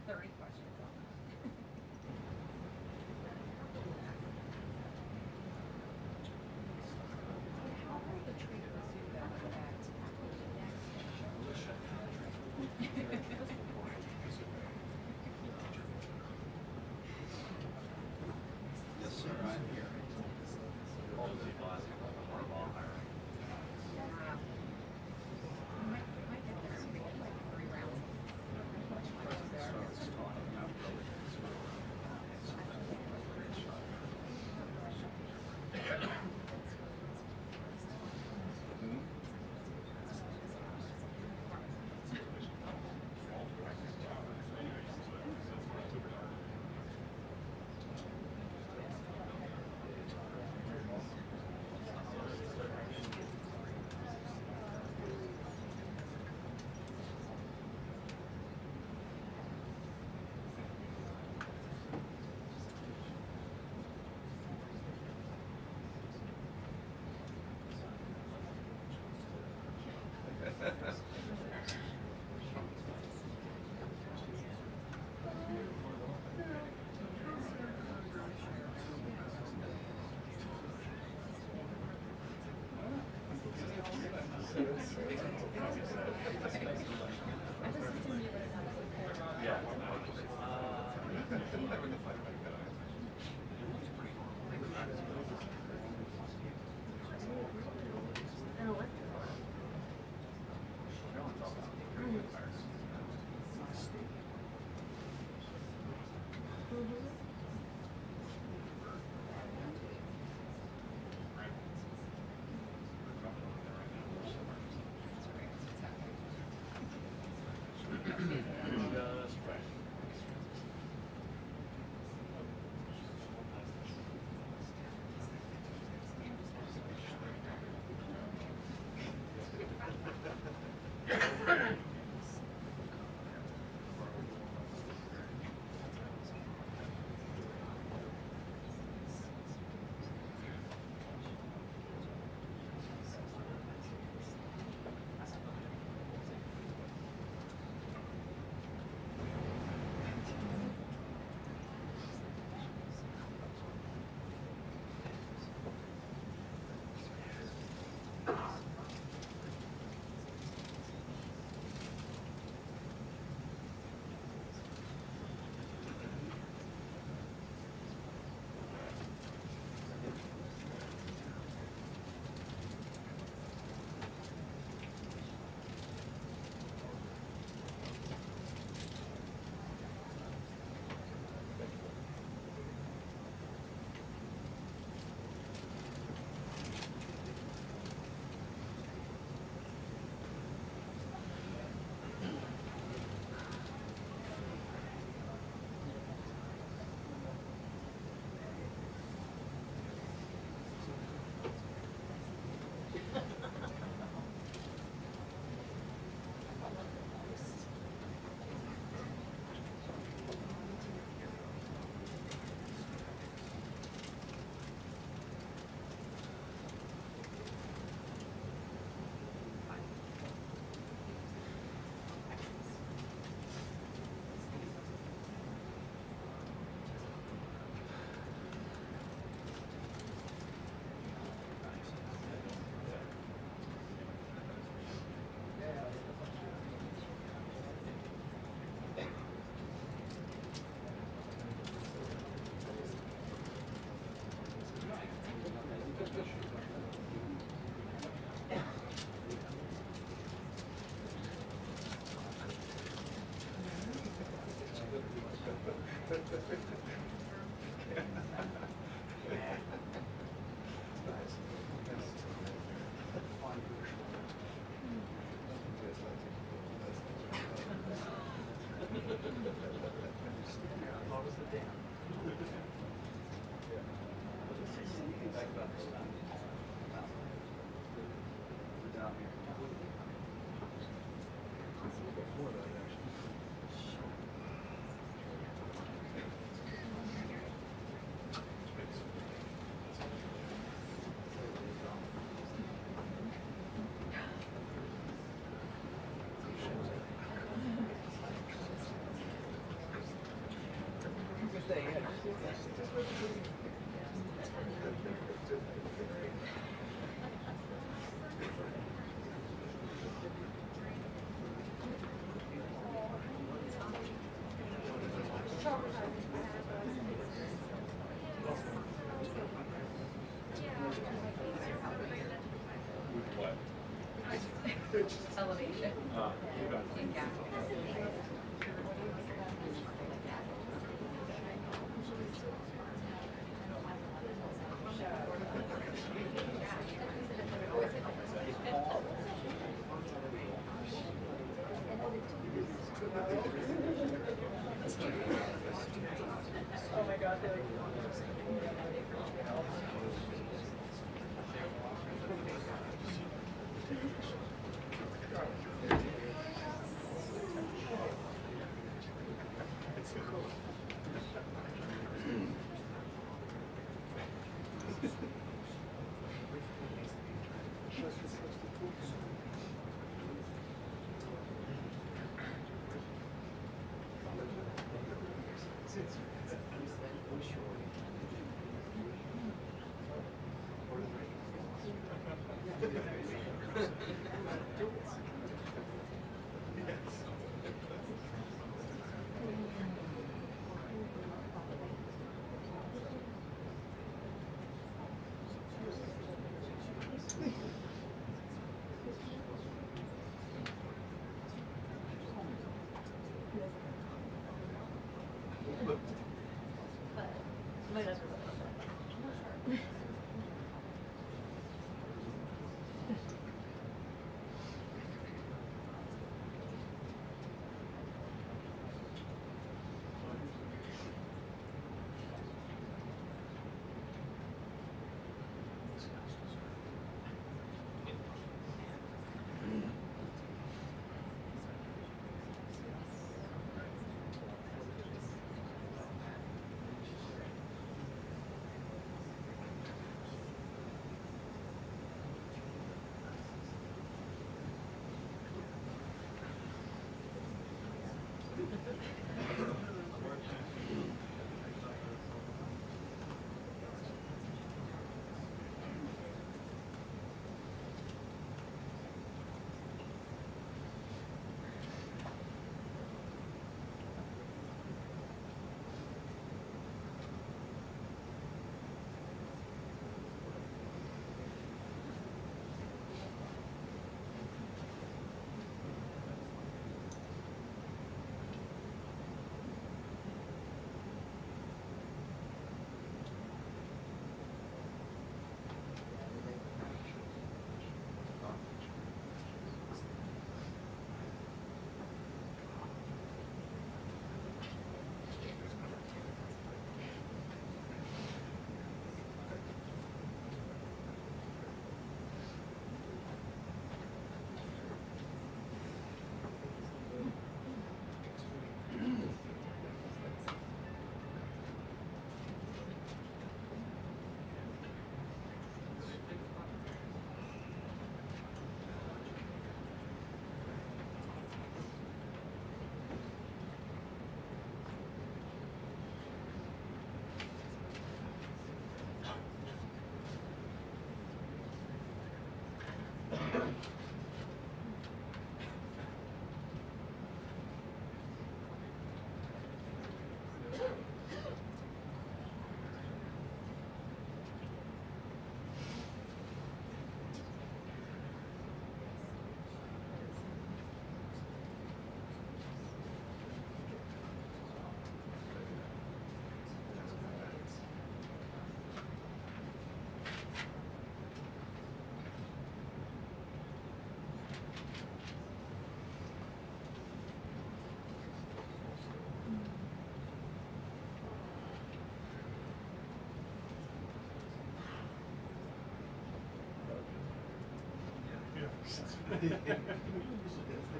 30 questions on that. How will the trade pursue that act Yes, sir, I'm here. might get there and get like 3 rounds. What? Elevation. And gas. Oh my God, they're like,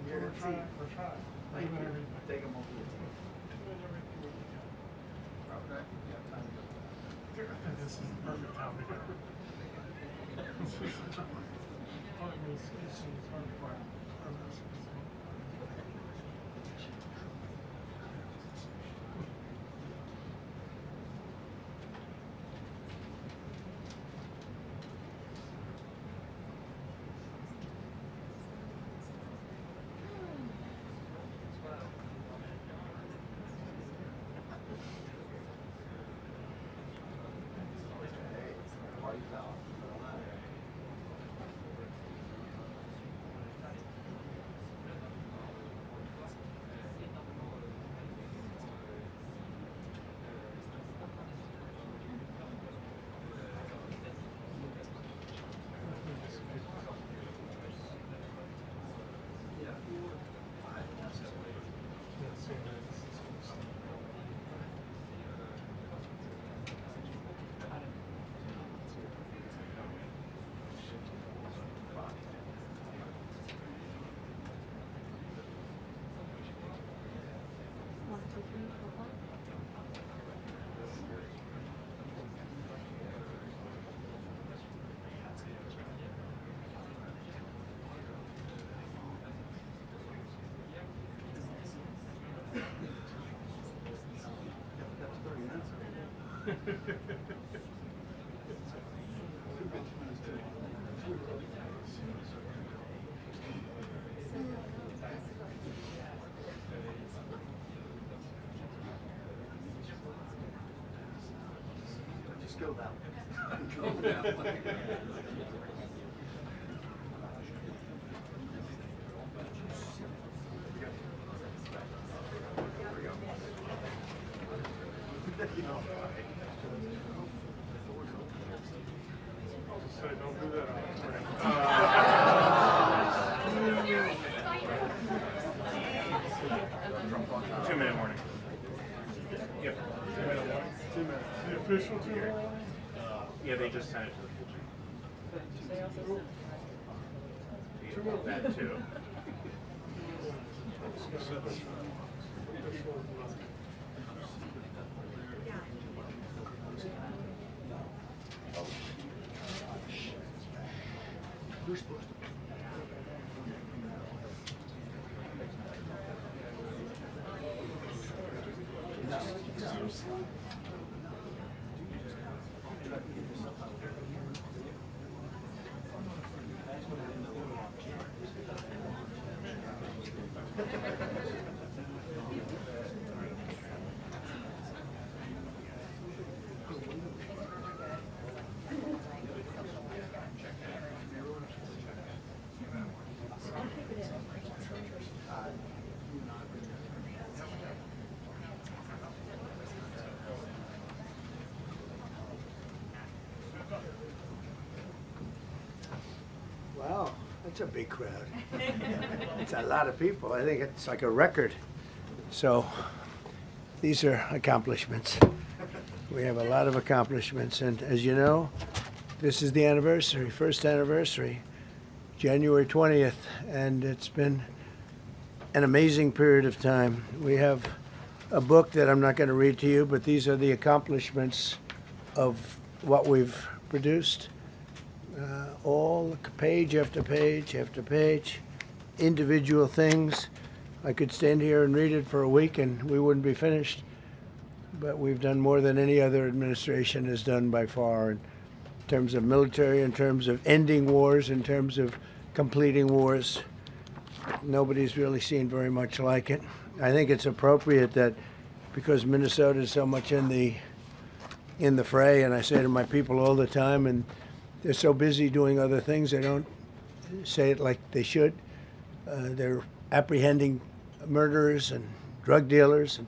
We're trying. Thank you. Take them over the team. Doing everything we can. Okay, yeah, time to go. This is the perfect time to go. Partners, issues, partners. Just go that way. Go that way. So don't do that on the 2-minute warning. Yep. 2 minutes. The official 2 minutes? Yeah, they just sent it to the future. That too. Who's supposed to? Wow, that's a big crowd. It's a lot of people. I think it's like a record. So these are accomplishments. We have a lot of accomplishments. And as you know, this is the anniversary, first anniversary, January 20th. And it's been an amazing period of time. We have a book that I'm not going to read to you, but these are the accomplishments of what we've produced. All page after page after page, individual things. I could stand here and read it for a week and we wouldn't be finished. But we've done more than any other administration has done by far in terms of military, in terms of ending wars, in terms of completing wars. Nobody's really seen very much like it. I think it's appropriate that because Minnesota is so much in the fray, and I say to my people all the time, and they're so busy doing other things, they don't say it like they should. They're apprehending murderers and drug dealers and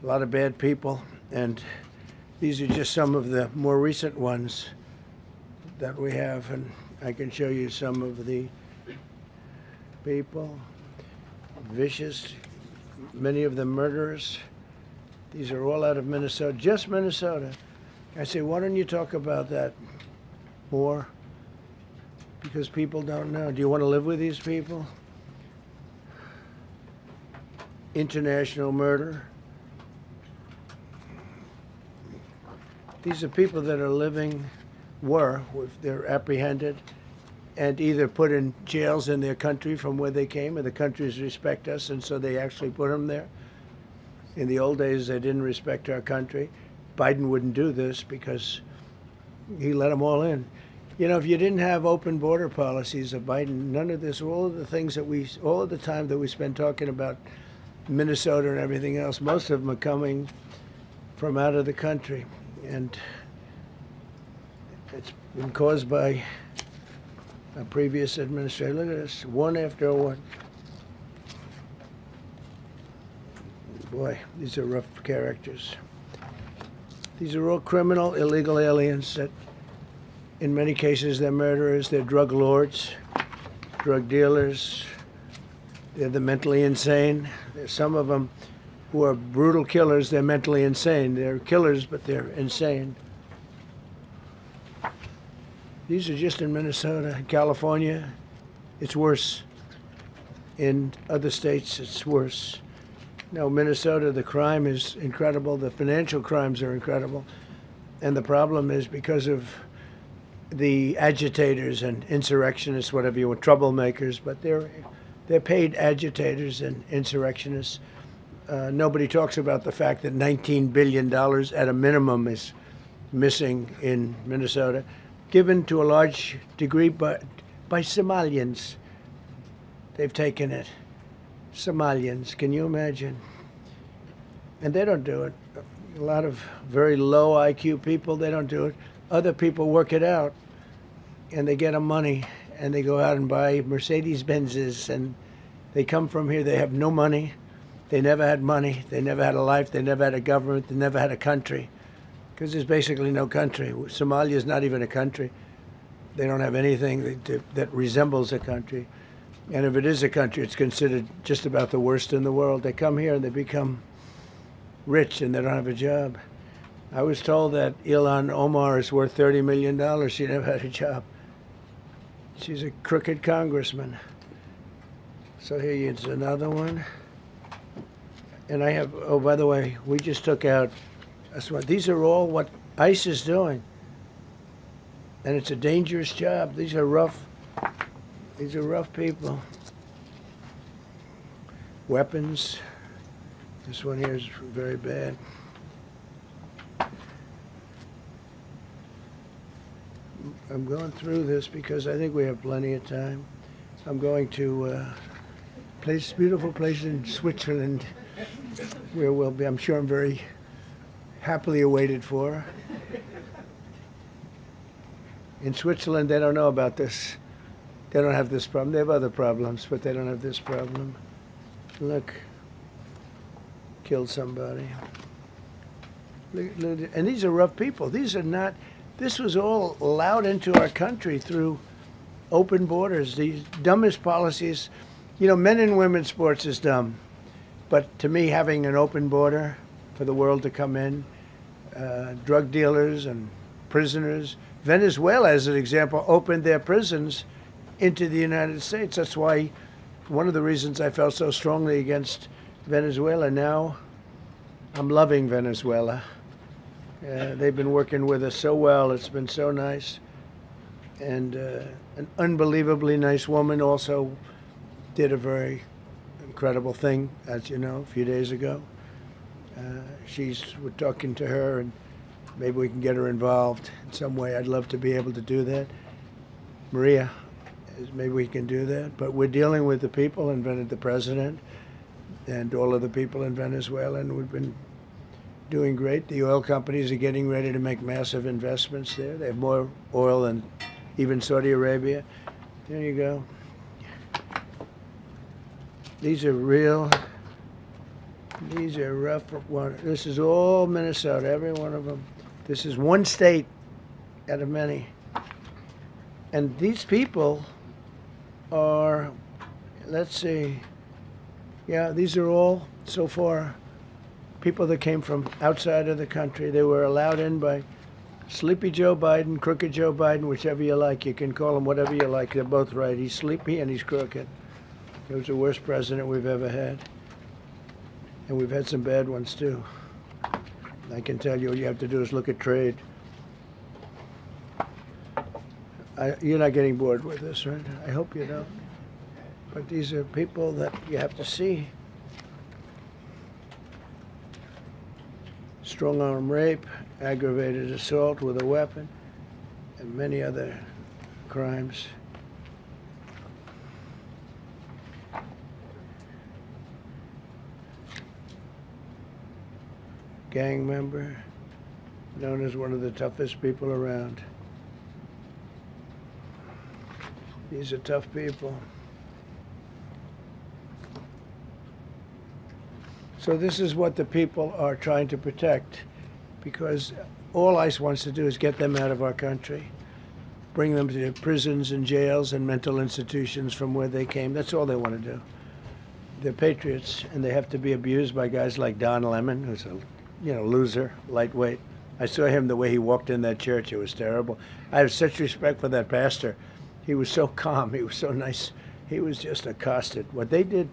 a lot of bad people. And these are just some of the more recent ones that we have. And I can show you some of the people. Vicious, many of them murderers. These are all out of Minnesota, just Minnesota. I say, why don't you talk about that more? Because people don't know. Do you want to live with these people? International murder. These are people that are living, they're apprehended and either put in jails in their country from where they came, and the countries respect us, and so they actually put them there. In the old days, they didn't respect our country. Biden wouldn't do this because he let them all in. You know, if you didn't have open border policies of Biden, none of this, all of the things that all of the time that we spend talking about Minnesota and everything else, most of them are coming from out of the country. And it's been caused by a previous administration. Look at this, one after one. Boy, these are rough characters. These are all criminal, illegal aliens that, in many cases, they're murderers, they're drug lords, drug dealers, they're the mentally insane. There's some of them who are brutal killers, they're mentally insane. They're killers, but they're insane. These are just in Minnesota. In California, it's worse. In other states, it's worse. No, Minnesota, the crime is incredible. The financial crimes are incredible. And the problem is because of the agitators and insurrectionists, whatever you want, troublemakers, but they're paid agitators and insurrectionists. Nobody talks about the fact that $19 billion at a minimum is missing in Minnesota, given to a large degree by Somalians. They've taken it. Somalians, can you imagine? And they don't do it. A lot of very low IQ people, they don't do it. Other people work it out, and they get them money, and they go out and buy Mercedes-Benzes, and they come from here, they have no money. They never had money. They never had a life. They never had a government. They never had a country, because there's basically no country. Somalia is not even a country. They don't have anything that resembles a country. And if it is a country, it's considered just about the worst in the world. They come here and they become rich and they don't have a job. I was told that Ilhan Omar is worth $30 million. She never had a job. She's a crooked congressman. So here's another one. And I have, oh, by the way, we just took out, these are all what ICE is doing. And it's a dangerous job. These are rough people. Weapons. This one here is very bad. I'm going through this because I think we have plenty of time. I'm going to beautiful place in Switzerland where we'll be, I'm sure I'm very happily awaited for. In Switzerland, they don't know about this. They don't have this problem. They have other problems, but they don't have this problem. Look, killed somebody. And these are rough people. These are not, this was all allowed into our country through open borders. The dumbest policies, you know, men and women's sports is dumb. But to me, having an open border for the world to come in, drug dealers and prisoners, Venezuela, as an example, opened their prisons into the United States. That's why one of the reasons I felt so strongly against Venezuela. Now I'm loving Venezuela. They've been working with us so well. It's been so nice. And an unbelievably nice woman also did a very incredible thing, as you know, a few days ago. We're talking to her, and maybe we can get her involved in some way. I'd love to be able to do that. Maria, maybe we can do that. But we're dealing with the people and the president and all of the people in Venezuela, and we've been doing great. The oil companies are getting ready to make massive investments there. They have more oil than even Saudi Arabia. There you go. These are rough. This is all Minnesota, every one of them. This is one state out of many. And these people are, let's see, yeah, these are all, so far, people that came from outside of the country. They were allowed in by Sleepy Joe Biden, Crooked Joe Biden, whichever you like. You can call him whatever you like. They're both right. He's sleepy and he's crooked. He was the worst president we've ever had. And we've had some bad ones, too. I can tell you, all you have to do is look at trade. You're not getting bored with this, right? I hope you don't. But these are people that you have to see. Strong-arm rape, aggravated assault with a weapon, and many other crimes. Gang member, known as one of the toughest people around. These are tough people. So this is what the people are trying to protect, because all ICE wants to do is get them out of our country, bring them to prisons and jails and mental institutions from where they came. That's all they want to do. They're patriots, and they have to be abused by guys like Don Lemon, who's a loser, lightweight. I saw him the way he walked in that church. It was terrible. I have such respect for that pastor. He was so calm. He was so nice. He was just accosted. What they did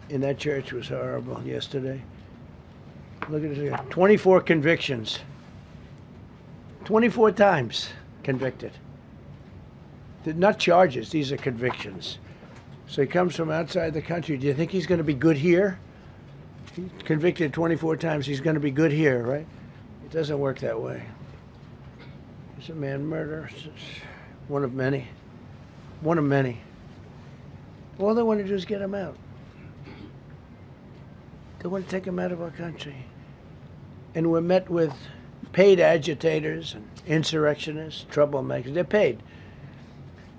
in that church was horrible yesterday. Look at it here. 24 convictions. 24 times convicted. They're not charges. These are convictions. So he comes from outside the country. Do you think he's going to be good here? He's convicted 24 times. He's going to be good here, right? It doesn't work that way. There's a man murder. It's one of many. One of many. All they want to do is get him out. They want to take him out of our country. And we're met with paid agitators and insurrectionists, troublemakers. They're paid.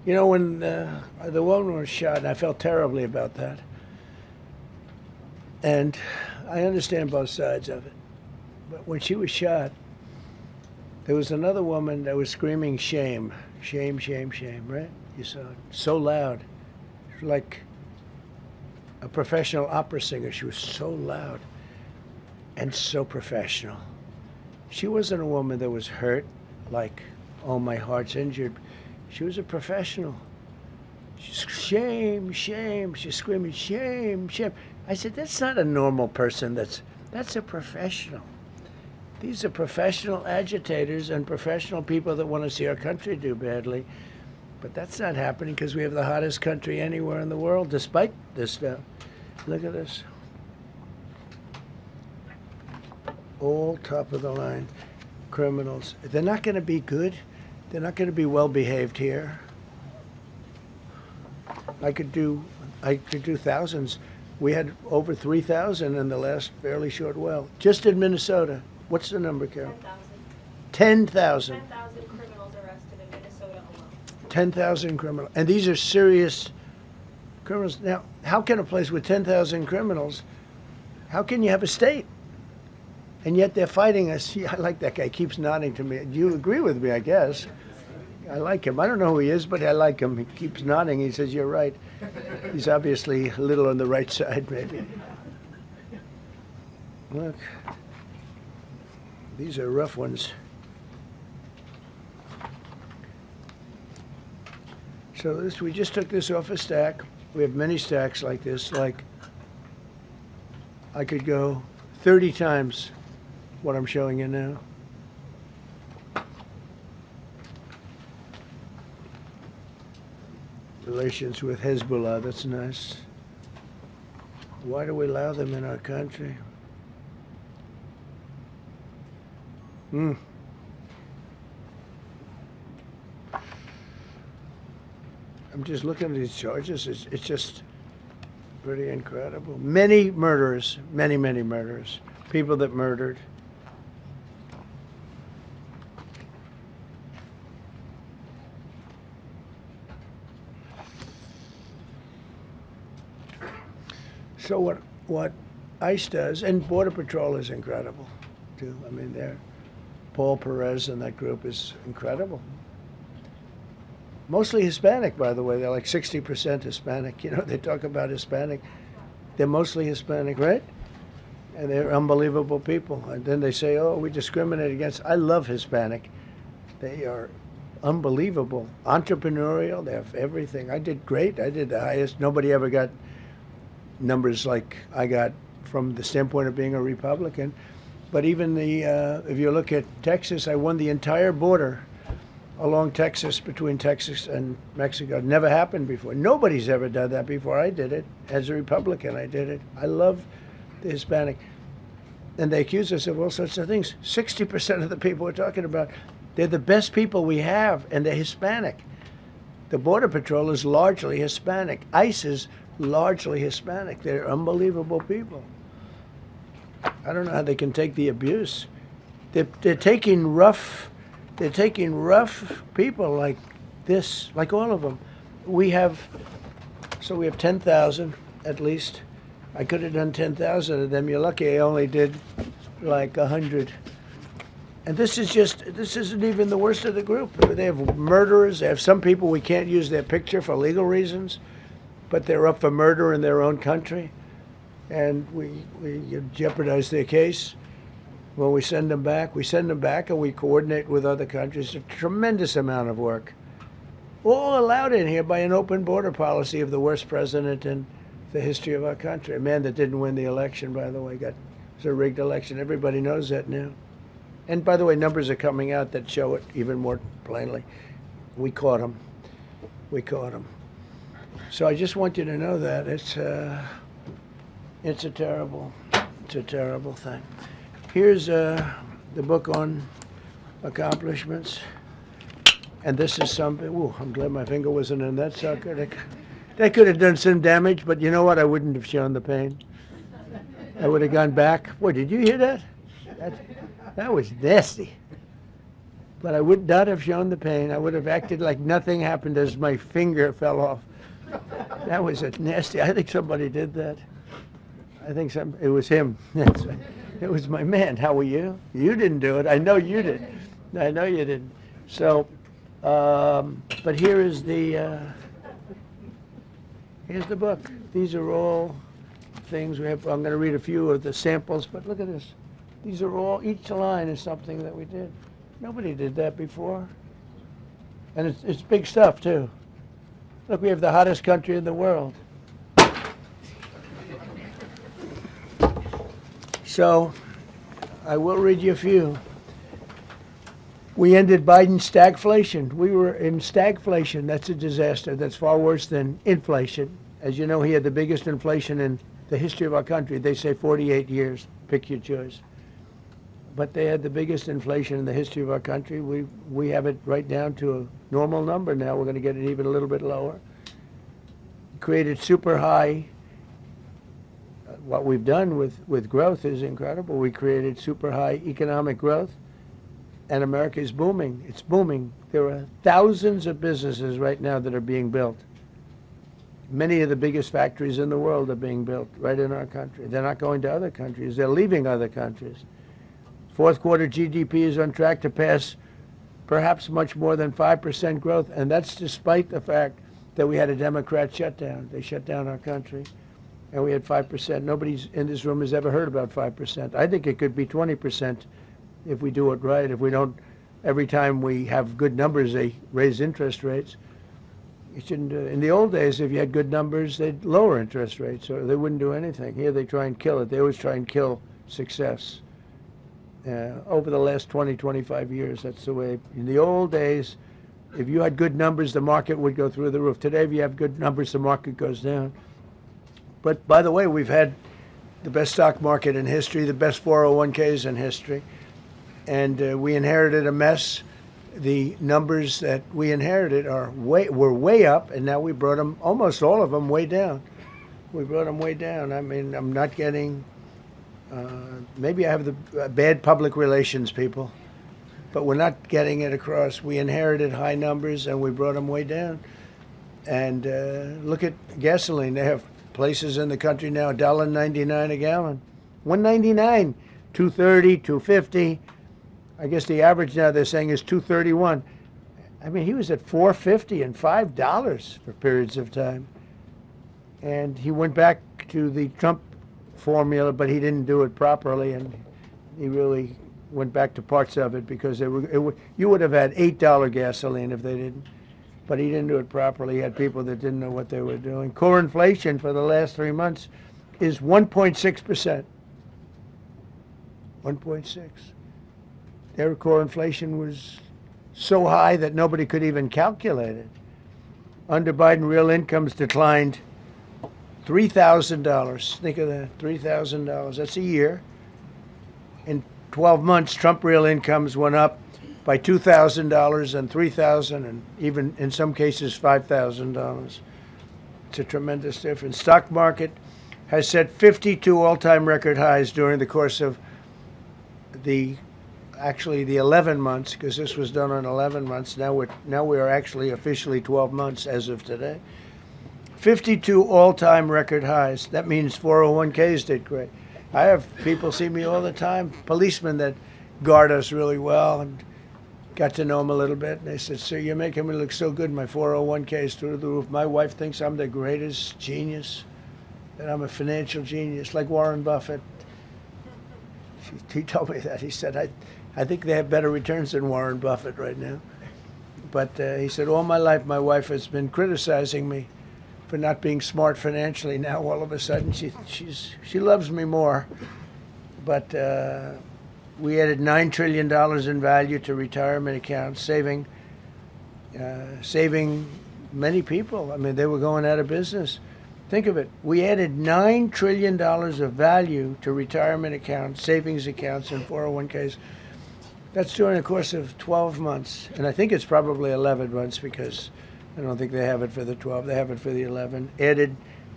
You know, when the woman was shot, and I felt terribly about that. And I understand both sides of it. But when she was shot, there was another woman that was screaming shame, shame, shame, shame, right? You saw it. So loud. Like a professional opera singer. She was so loud and so professional. She wasn't a woman that was hurt, like, oh, my heart's injured. She was a professional. She's shame, shame. She's screaming shame, shame. I said, that's not a normal person. That's a professional. These are professional agitators and professional people that want to see our country do badly. But that's not happening because we have the hottest country anywhere in the world, despite this stuff. Look at this. All top of the line criminals. They're not going to be good. They're not going to be well behaved here. I could do thousands. We had over 3,000 in the last fairly short while. Just in Minnesota. What's the number, Carol? 10,000. 10,000 criminals arrested in Minnesota alone. 10,000 criminals. And these are serious criminals. Now, how can a place with 10,000 criminals, how can you have a state? And yet they're fighting us. Yeah, I like that guy. He keeps nodding to me. You agree with me, I guess. I like him. I don't know who he is, but I like him. He keeps nodding. He says, you're right. He's obviously a little on the right side, maybe. Look. These are rough ones. So this, we just took this off a stack. We have many stacks like this. Like, I could go 30 times what I'm showing you now. Relations with Hezbollah, that's nice. Why do we allow them in our country? I'm just looking at these charges. It's just pretty incredible. Many murderers, many, many murderers. People that murdered. So what ICE does, and Border Patrol is incredible, too. I mean, Paul Perez and that group is incredible. Mostly Hispanic, by the way. They're like 60% Hispanic. You know, they talk about Hispanic. They're mostly Hispanic, right? And they're unbelievable people. And then they say, oh, we discriminate against. I love Hispanic. They are unbelievable. Entrepreneurial. They have everything. I did great. I did the highest. Nobody ever got numbers like I got from the standpoint of being a Republican. But even if you look at Texas, I won the entire border along Texas, between Texas and Mexico. It never happened before. Nobody's ever done that before. I did it. As a Republican, I did it. I love the Hispanic. And they accuse us of all sorts of things. 60% of the people we're talking about, they're the best people we have, and they're Hispanic. The Border Patrol is largely Hispanic. ICE is largely Hispanic. They're unbelievable people. I don't know how they can take the abuse. They're taking rough people like this, like all of them. We have 10,000 at least. I could have done 10,000 of them. You're lucky I only did like 100. And this isn't even the worst of the group. They have murderers. They have some people we can't use their picture for legal reasons, but they're up for murder in their own country. And we jeopardize their case. When we send them back and we coordinate with other countries. A tremendous amount of work. All allowed in here by an open border policy of the worst president in the history of our country. A man that didn't win the election, by the way. It was a rigged election. Everybody knows that now. And by the way, numbers are coming out that show it even more plainly. We caught him. We caught him. So I just want you to know that it's a terrible thing. Here's the book on accomplishments. And this is something, ooh, I'm glad my finger wasn't in that sucker. That could have done some damage, but you know what? I wouldn't have shown the pain. I would have gone back. Boy, did you hear that? That was nasty. But I would not have shown the pain. I would have acted like nothing happened as my finger fell off. That was a nasty. I think somebody did that. I think it was him. It was my man. How were you? You didn't do it. I know you did. I know you didn't. So, but here's the book. These are all things we have. I'm going to read a few of the samples, but look at this. These are all, each line is something that we did. Nobody did that before. And it's big stuff, too. Look, we have the hottest country in the world. So, I will read you a few. We ended Biden's stagflation. We were in stagflation. That's a disaster. That's far worse than inflation. As you know, he had the biggest inflation in the history of our country. They say 48 years. Pick your choice. But they had the biggest inflation in the history of our country. We have it right down to a normal number now. We're going to get it even a little bit lower. Created super high. What we've done with growth is incredible. We created super high economic growth, and America is booming. It's booming. There are thousands of businesses right now that are being built. Many of the biggest factories in the world are being built right in our country. They're not going to other countries. They're leaving other countries. Fourth quarter GDP is on track to pass perhaps much more than 5% growth, and that's despite the fact that we had a Democrat shutdown. They shut down our country, and we had 5%. Nobody in this room has ever heard about 5%. I think it could be 20% if we do it right. If we don't, every time we have good numbers, they raise interest rates. You shouldn't do it. In the old days, if you had good numbers, they'd lower interest rates, or they wouldn't do anything. Here they try and kill it. They always try and kill success. Over the last 20, 25 years, that's the way. In the old days, if you had good numbers, the market would go through the roof. Today, if you have good numbers, the market goes down. But by the way, we've had the best stock market in history, the best 401ks in history, and we inherited a mess. The numbers that we inherited were way up, and now we brought them, almost all of them, way down. We brought them way down. I mean, I'm not getting... maybe I have the bad public relations people, but we're not getting it across. We inherited high numbers and we brought them way down. And look at gasoline. They have places in the country now, $1.99 a gallon. $1.99, $2.30, $2.50. I guess the average now they're saying is $2.31. I mean, he was at $4.50 and $5 for periods of time. And he went back to the Trump formula, but he didn't do it properly, and he really went back to parts of it because you would have had $8 gasoline if they didn't, but he didn't do it properly. He had people that didn't know what they were doing. Core inflation for the last 3 months is 1.6%. 1.6. Their core inflation was so high that nobody could even calculate it. Under Biden, real incomes declined $3,000. Think of that, $3,000. That's a year. In 12 months, Trump real incomes went up by $2,000 and $3,000 and even in some cases $5,000. It's a tremendous difference. Stock market has set 52 all-time record highs during the course of the 11 months, because this was done on 11 months. Now we are actually officially 12 months as of today. 52 all-time record highs. That means 401ks did great. I have people see me all the time, policemen that guard us really well, and got to know them a little bit. And they said, "Sir, you're making me look so good. My 401k is through the roof. My wife thinks I'm the greatest genius, that I'm a financial genius, like Warren Buffett." He told me that. He said, I think they have better returns than Warren Buffett right now. But he said, all my life my wife has been criticizing me for not being smart financially. Now all of a sudden she loves me more. But we added $9 trillion in value to retirement accounts, saving many people. I mean, they were going out of business. Think of it. We added $9 trillion of value to retirement accounts, savings accounts, and 401ks. That's during the course of 12 months. And I think it's probably 11 months because I don't think they have it for the 12. They have it for the 11. Added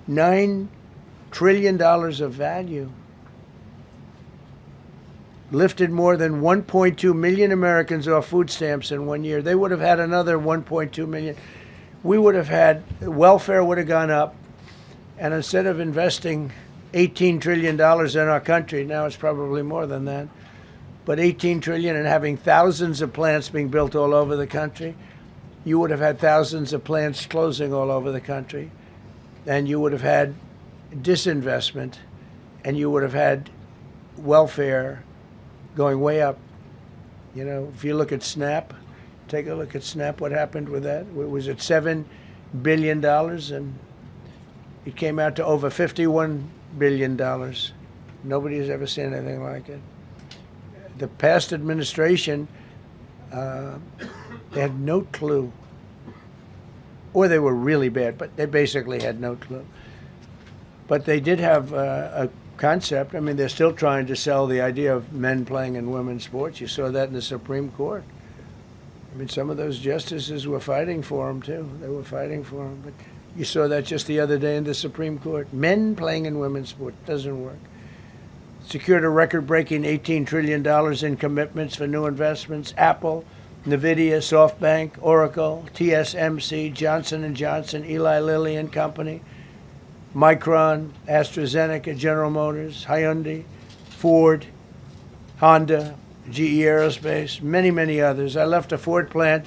$9 trillion of value. Lifted more than 1.2 million Americans off food stamps in 1 year. They would have had another 1.2 million. We would have had, welfare would have gone up. And instead of investing $18 trillion in our country, now it's probably more than that, but $18 trillion and having thousands of plants being built all over the country, you would have had thousands of plants closing all over the country. And you would have had disinvestment, and you would have had welfare going way up. You know, if you look at SNAP, take a look at SNAP, what happened with that? Was it $7 billion? And it came out to over $51 billion. Nobody has ever seen anything like it. The past administration, they had no clue. Or they were really bad, but they basically had no clue. But they did have a concept. I mean, they're still trying to sell the idea of men playing in women's sports. You saw that in the Supreme Court. I mean, some of those justices were fighting for them, too. They were fighting for them. But you saw that just the other day in the Supreme Court. Men playing in women's sports doesn't work. Secured a record-breaking $18 trillion in commitments for new investments. Apple, NVIDIA, SoftBank, Oracle, TSMC, Johnson & Johnson, Eli Lilly and Company, Micron, AstraZeneca, General Motors, Hyundai, Ford, Honda, GE Aerospace, many, many others. I left a Ford plant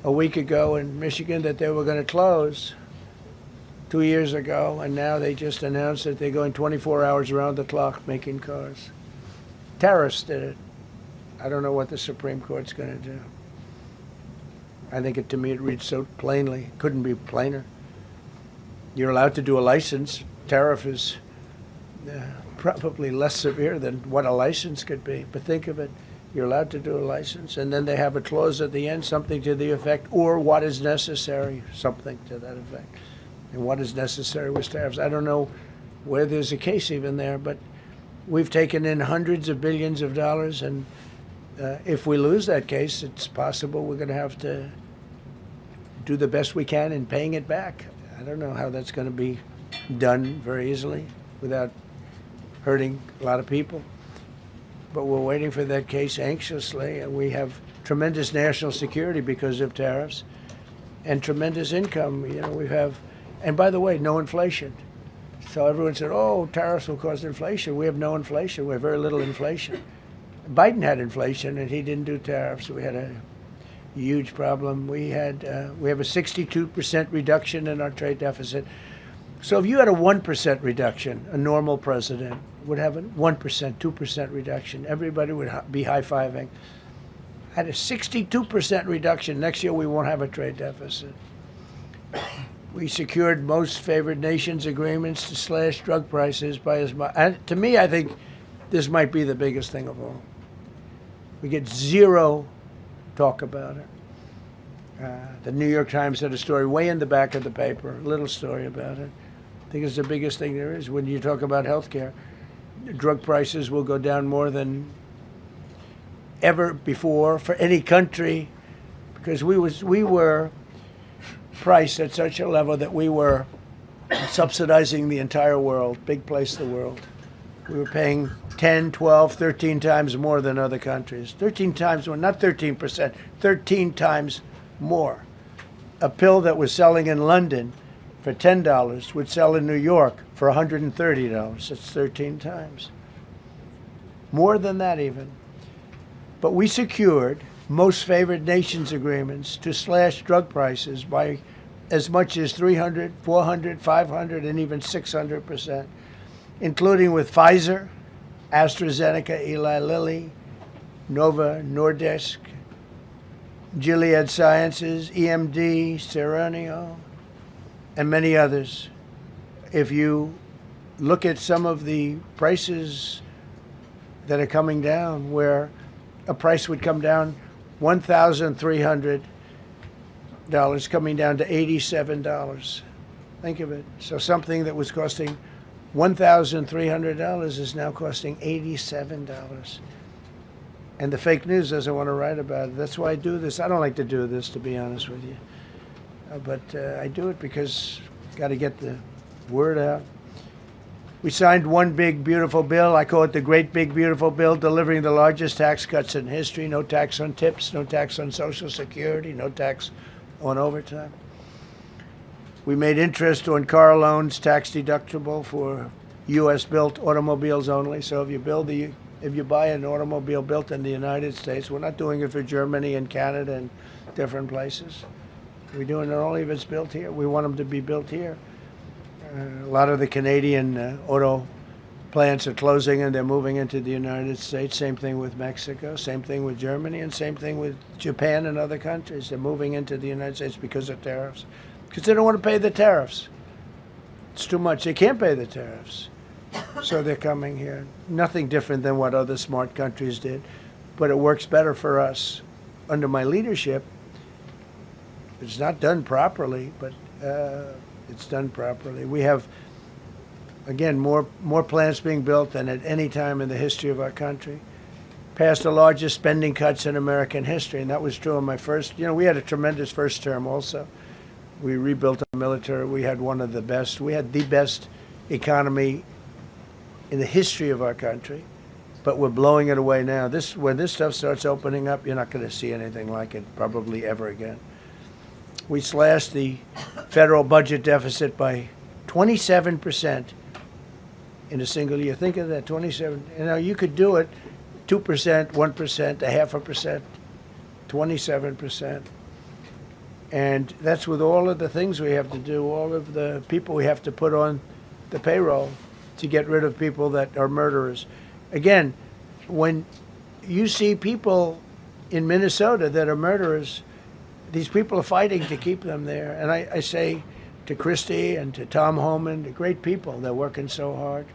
a week ago in Michigan that they were going to close 2 years ago, and now they just announced that they're going 24 hours around the clock making cars. Tariffs did it. I don't know what the Supreme Court's going to do. I think to me it reads so plainly. Couldn't be plainer. You're allowed to do a license. Tariff is probably less severe than what a license could be. But think of it. You're allowed to do a license, and then they have a clause at the end, something to the effect, or what is necessary, something to that effect. And what is necessary with tariffs. I don't know where there's a case even there, but we've taken in hundreds of billions of dollars, and if we lose that case, it's possible we're going to have to do the best we can in paying it back. I don't know how that's going to be done very easily without hurting a lot of people. But we're waiting for that case anxiously, and we have tremendous national security because of tariffs and tremendous income. You know, we have, and by the way, no inflation. So everyone said, oh, tariffs will cause inflation. We have no inflation. We have very little inflation. Biden had inflation, and he didn't do tariffs. We had a huge problem. We have a 62% reduction in our trade deficit. So if you had a 1% reduction, a normal president would have a 1%, 2% reduction. Everybody would be high-fiving. At a 62% reduction, next year we won't have a trade deficit. We secured most favored nations agreements to slash drug prices by as much. And to me, I think this might be the biggest thing of all. We get zero talk about it. The New York Times had a story way in the back of the paper, a little story about it. I think it's the biggest thing there is. When you talk about health care, drug prices will go down more than ever before for any country, because we were priced at such a level that we were subsidizing the entire world, big place in the world. We were paying 10, 12, 13 times more than other countries. 13 times more, not 13%, 13 times more. A pill that was selling in London for $10 would sell in New York for $130. That's 13 times. More than that even. But we secured most favored nations agreements to slash drug prices by as much as 300, 400, 500, and even 600%, including with Pfizer, AstraZeneca, Eli Lilly, Novo Nordisk, Gilead Sciences, EMD, Serenio, and many others. If you look at some of the prices that are coming down, where a price would come down $1,300 coming down to $87. Think of it. So something that was costing $1,300 is now costing $87. And the fake news doesn't want to write about it. That's why I do this. I don't like to do this, to be honest with you. But I do it because got to get the word out. We signed one big, beautiful bill. I call it the Great Big Beautiful Bill, delivering the largest tax cuts in history. No tax on tips, no tax on Social Security, no tax on overtime. We made interest on car loans tax deductible for U.S.-built automobiles only. So if you buy an automobile built in the United States, we're not doing it for Germany and Canada and different places. We're doing it only if it's built here. We want them to be built here. A lot of the Canadian auto plants are closing and they're moving into the United States. Same thing with Mexico, same thing with Germany, and same thing with Japan and other countries. They're moving into the United States because of tariffs. Because they don't want to pay the tariffs. It's too much. They can't pay the tariffs. So they're coming here. Nothing different than what other smart countries did. But it works better for us. Under my leadership, it's not done properly, but it's done properly. We have, again, more plants being built than at any time in the history of our country. Passed the largest spending cuts in American history, and that was true in my first. We had a tremendous first term also. We rebuilt our military. We had one of the best. We had the best economy in the history of our country, but we're blowing it away now. When this stuff starts opening up, you're not going to see anything like it probably ever again. We slashed the federal budget deficit by 27% in a single year. Think of that, 27. You could do it 2%, 1%, 0.5%, 27%. And that's with all of the things we have to do, all of the people we have to put on the payroll to get rid of people that are murderers. Again, when you see people in Minnesota that are murderers, these people are fighting to keep them there. And I say to Christie and to Tom Homan, the great people, they're working so hard.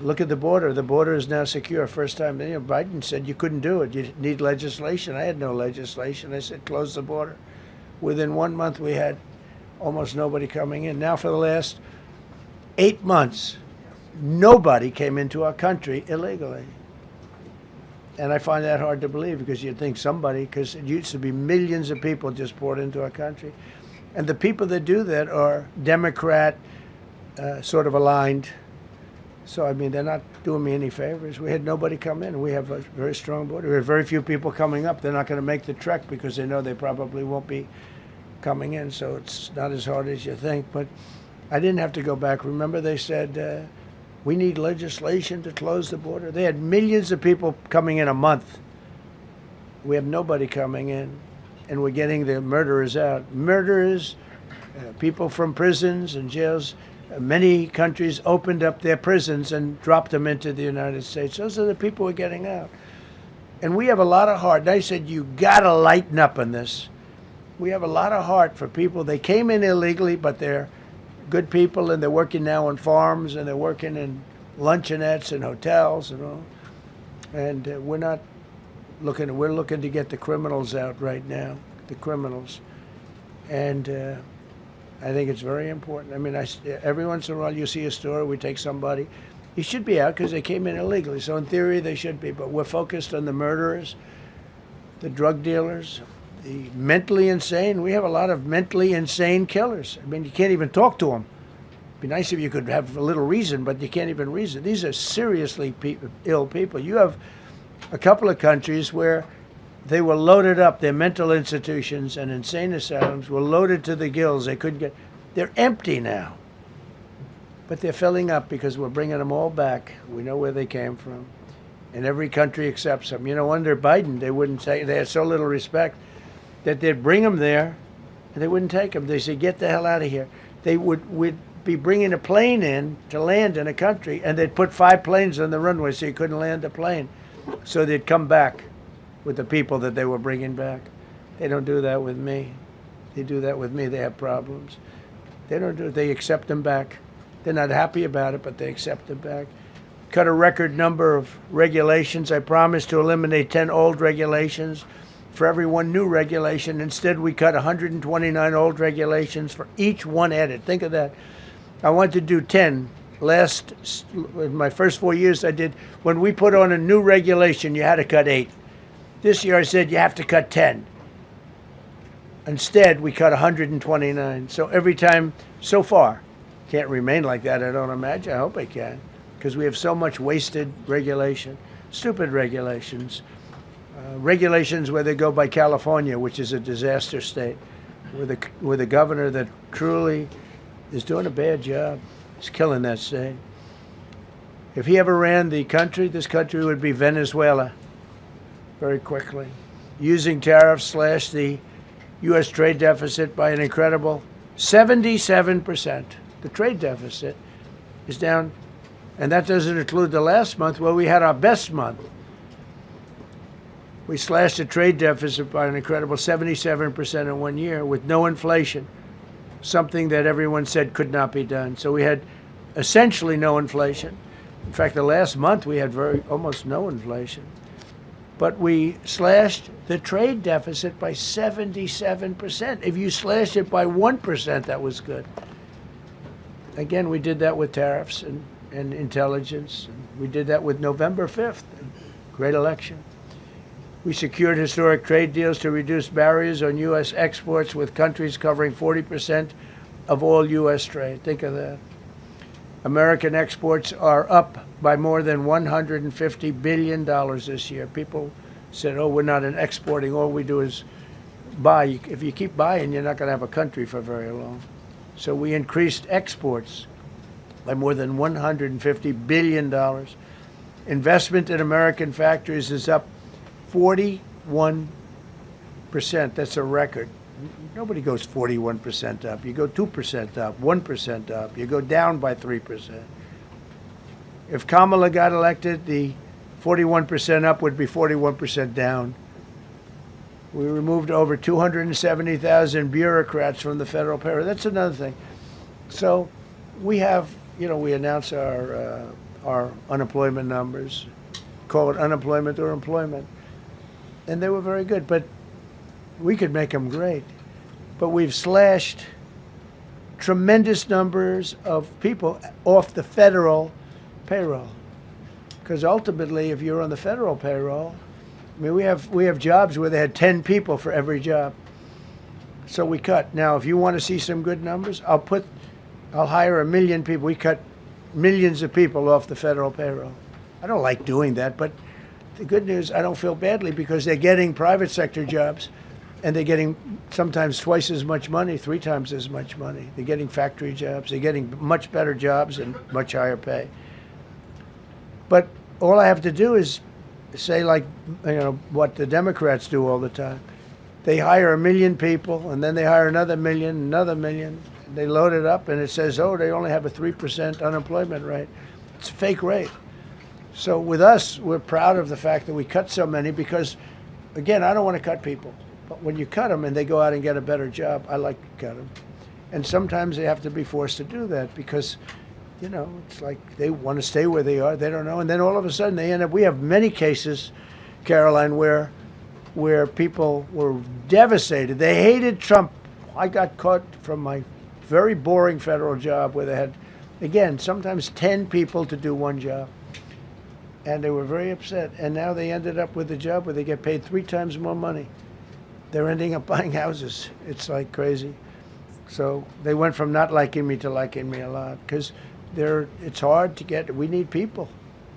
Look at the border. The border is now secure. First time, Biden said you couldn't do it. You need legislation. I had no legislation. I said close the border. Within 1 month, we had almost nobody coming in. Now for the last 8 months, nobody came into our country illegally. And I find that hard to believe because you'd think somebody, because it used to be millions of people just poured into our country. And the people that do that are Democrat sort of aligned. So, I mean, they're not doing me any favors. We had nobody come in. We have a very strong border. We have very few people coming up. They're not going to make the trek because they know they probably won't be coming in. So it's not as hard as you think. But I didn't have to go back. Remember, they said, we need legislation to close the border. They had millions of people coming in a month. We have nobody coming in, and we're getting the murderers out. Murderers, people from prisons and jails. Many countries opened up their prisons and dropped them into the United States. Those are the people we're getting out. And we have a lot of heart. And I said, you got to lighten up on this. We have a lot of heart for people. They came in illegally, but they're good people, and they're working now on farms, and they're working in luncheonettes and hotels and all. And we're looking to get the criminals out right now, the criminals. And I think it's very important. I mean, every once in a while you see a story, we take somebody. He should be out because they came in illegally. So in theory, they should be. But we're focused on the murderers, the drug dealers, the mentally insane. We have a lot of mentally insane killers. I mean, you can't even talk to them. It'd be nice if you could have a little reason, but you can't even reason. These are seriously ill people. You have a couple of countries where they were loaded up. Their mental institutions and insane asylums were loaded to the gills. They couldn't get. They're empty now. But they're filling up because we're bringing them all back. We know where they came from. And every country accepts them. Under Biden, they wouldn't take. They had so little respect that they'd bring them there, and they wouldn't take them. They said, get the hell out of here. They would be bringing a plane in to land in a country, and they'd put 5 planes on the runway so you couldn't land the plane. So they'd come back with the people that they were bringing back. They don't do that with me. They do that with me, they have problems. They don't do it. They accept them back. They're not happy about it, but they accept them back. Cut a record number of regulations. I promised to eliminate 10 old regulations for every one new regulation. Instead, we cut 129 old regulations for each one added. Think of that. I want to do 10 in my first 4 years I did, when we put on a new regulation, you had to cut 8. This year I said you have to cut 10. Instead, we cut 129. So every time, so far, can't remain like that, I don't imagine. I hope I can, because we have so much wasted regulation, stupid regulations. Regulations where they go by California, which is a disaster state, with a governor that truly is doing a bad job. He's killing that state. If he ever ran the country, this country would be Venezuela very quickly. Using tariffs slashed the U.S. trade deficit by an incredible 77%. The trade deficit is down, and that doesn't include the last month where we had our best month. We slashed the trade deficit by an incredible 77% in 1 year with no inflation, something that everyone said could not be done. So we had essentially no inflation. In fact, the last month we had almost no inflation. But we slashed the trade deficit by 77%. If you slashed it by 1%, that was good. Again, we did that with tariffs and intelligence. We did that with November 5th, great election. We secured historic trade deals to reduce barriers on U.S. exports with countries covering 40% of all U.S. trade. Think of that. American exports are up by more than $150 billion this year. People said, oh, we're not exporting. All we do is buy. If you keep buying, you're not going to have a country for very long. So we increased exports by more than $150 billion. Investment in American factories is up 41%. That's a record. Nobody goes 41% up. You go 2% up, 1% up. You go down by 3%. If Kamala got elected, the 41% up would be 41% down. We removed over 270,000 bureaucrats from the federal payroll. That's another thing. So we have, we announce our unemployment numbers, call it unemployment or employment. And they were very good, but we could make them great. But we've slashed tremendous numbers of people off the federal payroll. Because ultimately, if you're on the federal payroll, I mean, we have jobs where they had 10 people for every job. So we cut. Now, if you want to see some good numbers, I'll hire 1 million people. We cut millions of people off the federal payroll. I don't like doing that, but the good news, I don't feel badly because they're getting private sector jobs and they're getting sometimes twice as much money, 3 times as much money. They're getting factory jobs. They're getting much better jobs and much higher pay. But all I have to do is say, like, what the Democrats do all the time. They hire 1 million people and then they hire another million. They load it up and it says, oh, they only have a 3% unemployment rate. It's a fake rate. So with us, we're proud of the fact that we cut so many because, again, I don't want to cut people. But when you cut them and they go out and get a better job, I like to cut them. And sometimes they have to be forced to do that because, it's like they want to stay where they are. They don't know. And then all of a sudden they end up, we have many cases, Karoline, where people were devastated. They hated Trump. I got caught from my very boring federal job where they had, again, sometimes 10 people to do one job. And they were very upset. And now they ended up with a job where they get paid 3 times more money. They're ending up buying houses. It's like crazy. So they went from not liking me to liking me a lot because it's hard to get. We need people.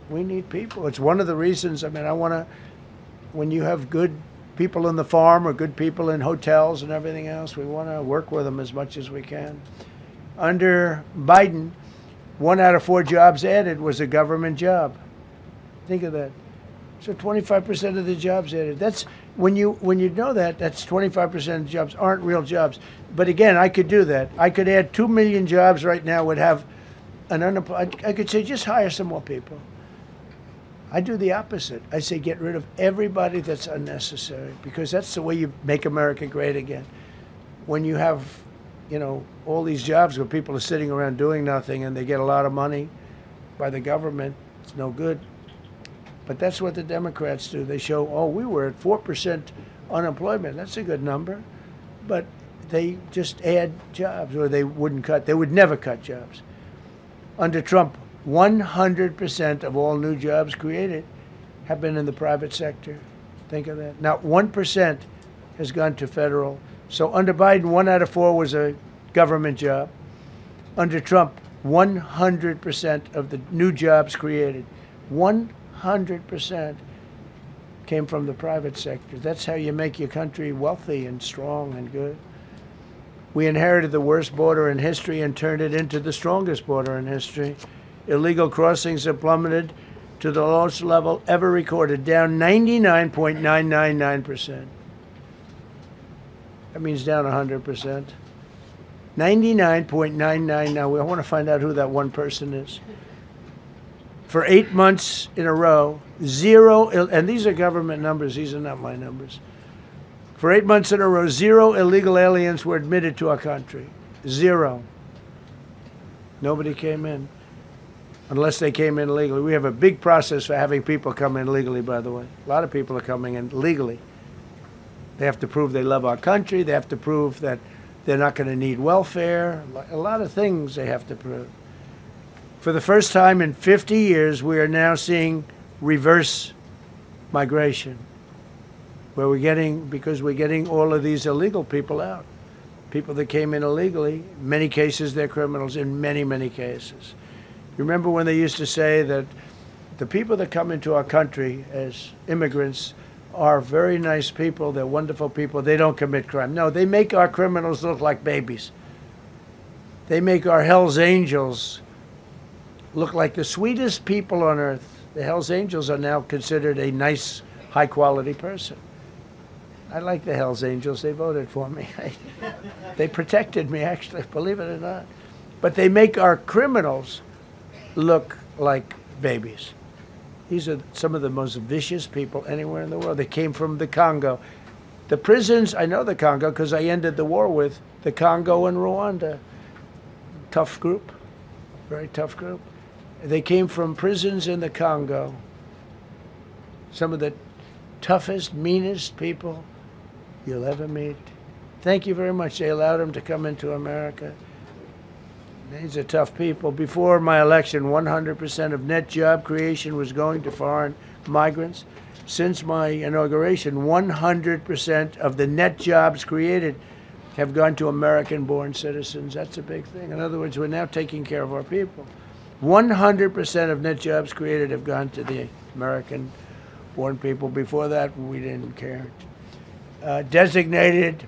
We need people. It's one of the reasons. I mean, when you have good people in the farm or good people in hotels and everything else, we want to work with them as much as we can. Under Biden, 1 out of 4 jobs added was a government job. Think of that. So 25% of the jobs added. That's when you know that, that's 25% of the jobs aren't real jobs. But again, I could do that. I could add 2 million jobs right now, would have an unemployment. I could say just hire some more people. I do the opposite. I say get rid of everybody that's unnecessary because that's the way you make America great again. When you have, all these jobs where people are sitting around doing nothing and they get a lot of money by the government, it's no good. But that's what the Democrats do. They show, oh, we were at 4% unemployment. That's a good number. But they just add jobs, or they wouldn't cut. They would never cut jobs. Under Trump, 100% of all new jobs created have been in the private sector. Think of that. Not 1% has gone to federal. So under Biden, 1 out of 4 was a government job. Under Trump, 100% of the new jobs created, 100% came from the private sector. That's how you make your country wealthy and strong and good. We inherited the worst border in history and turned it into the strongest border in history. Illegal crossings have plummeted to the lowest level ever recorded, down 99.999%. That means down 100%. 99.999. I want to find out who that one person is. For 8 months in a row, zero, and these are government numbers, these are not my numbers. For 8 months in a row, 0 illegal aliens were admitted to our country. 0. Nobody came in, unless they came in legally. We have a big process for having people come in legally, by the way. A lot of people are coming in legally. They have to prove they love our country. They have to prove that they're not going to need welfare. A lot of things they have to prove. For the first time in 50 years, we are now seeing reverse migration, where because we're getting all of these illegal people out. People that came in illegally, in many cases they're criminals, in many, many cases. You remember when they used to say that the people that come into our country as immigrants are very nice people, they're wonderful people, they don't commit crime. No, they make our criminals look like babies. They make our Hell's Angels look like the sweetest people on earth. The Hell's Angels are now considered a nice, high-quality person. I like the Hell's Angels. They voted for me. They protected me, actually, believe it or not. But they make our criminals look like babies. These are some of the most vicious people anywhere in the world. They came from the Congo. The prisons, I know the Congo because I ended the war with the Congo and Rwanda. Tough group, very tough group. They came from prisons in the Congo. Some of the toughest, meanest people you'll ever meet. Thank you very much. They allowed them to come into America. These are tough people. Before my election, 100% of net job creation was going to foreign migrants. Since my inauguration, 100% of the net jobs created have gone to American-born citizens. That's a big thing. In other words, we're now taking care of our people. 100% of net jobs created have gone to the American-born people. Before that, we didn't care. Designated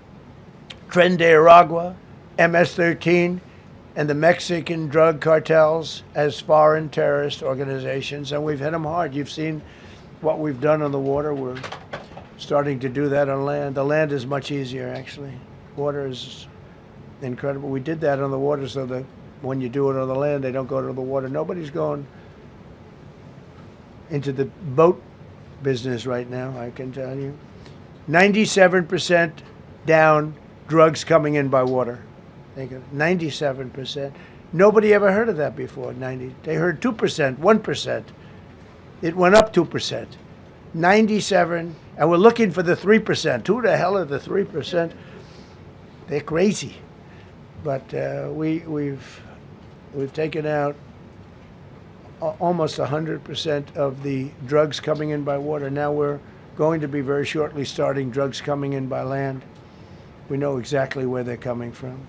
Tren de Aragua, MS-13, and the Mexican drug cartels as foreign terrorist organizations, and we've hit them hard. You've seen what we've done on the water. We're starting to do that on land. The land is much easier, actually. Water is incredible. We did that on the water so that when you do it on the land, they don't go to the water. Nobody's going into the boat business right now, I can tell you. 97% down drugs coming in by water. Think of it, 97%. Nobody ever heard of that before. They heard 2%, 1%. It went up 2%. 97, and we're looking for the 3%. Who the hell are the 3%? They're crazy. But we've taken out almost 100% of the drugs coming in by water. Now we're going to be very shortly starting drugs coming in by land. We know exactly where they're coming from.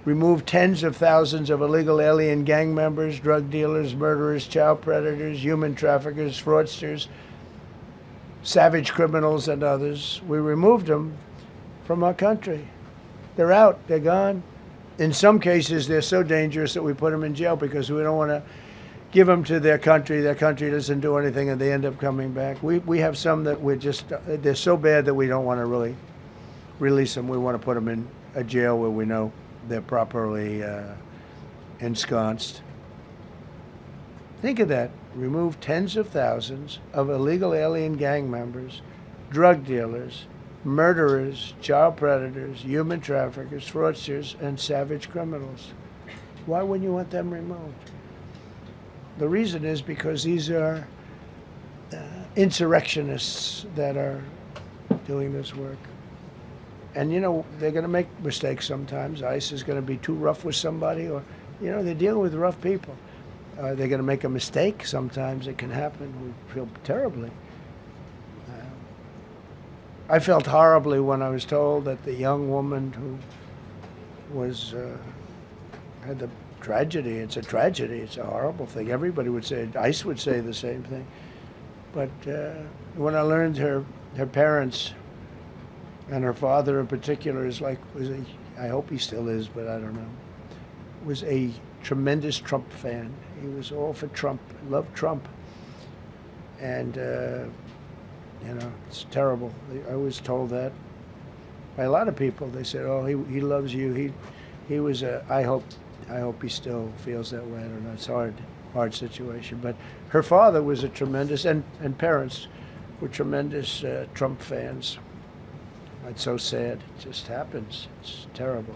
Removed tens of thousands of illegal alien gang members, drug dealers, murderers, child predators, human traffickers, fraudsters, savage criminals, and others. We removed them from our country. They're out. They're gone. In some cases, they're so dangerous that we put them in jail because we don't want to give them to their country. Their country doesn't do anything, and they end up coming back. We have some that they're so bad that we don't want to really release them. We want to put them in a jail where we know they're properly ensconced. Think of that. Remove tens of thousands of illegal alien gang members, drug dealers, murderers, child predators, human traffickers, fraudsters, and savage criminals. Why wouldn't you want them removed? The reason is because these are insurrectionists that are doing this work. And, you know, they're going to make mistakes sometimes. ICE is going to be too rough with somebody, or, you know, they're dealing with rough people. Are they going to make a mistake? Sometimes it can happen. We feel terribly. I felt horribly when I was told that the young woman who was had the tragedy. It's a tragedy. It's a horrible thing. Everybody would say. ICE would say the same thing. But when I learned her parents and her father in particular I hope he still is, but I don't know, was a tremendous Trump fan. He was all for Trump, loved Trump. And, it's terrible. I was told that by a lot of people. They said, oh, he loves you. He was I hope he still feels that way. I don't know. It's a hard situation. But her father was a tremendous, and parents were tremendous Trump fans. It's so sad. It just happens. It's terrible.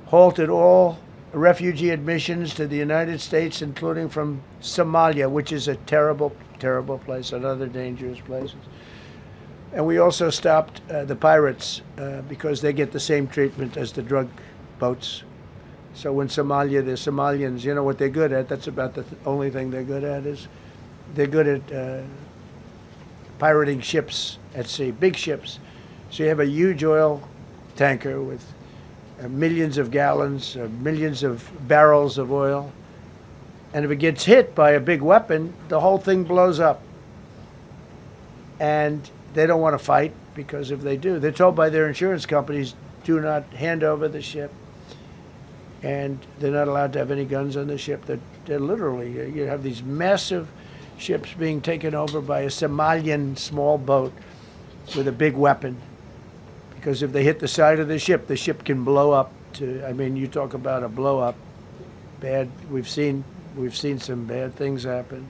Halted all refugee admissions to the United States, including from Somalia, which is a terrible, terrible place, another dangerous place. And we also stopped the pirates because they get the same treatment as the drug boats. So in Somalia, the Somalians, you know what they're good at? That's about the only thing they're good at is they're good at pirating ships at sea, big ships. So you have a huge oil tanker with millions of gallons, millions of barrels of oil. And if it gets hit by a big weapon, the whole thing blows up. And they don't want to fight because if they do, they're told by their insurance companies, do not hand over the ship. And they're not allowed to have any guns on the ship. They're literally, you have these massive ships being taken over by a Somalian small boat with a big weapon. Because if they hit the side of the ship can blow up you talk about a blow up. Bad, we've seen some bad things happen.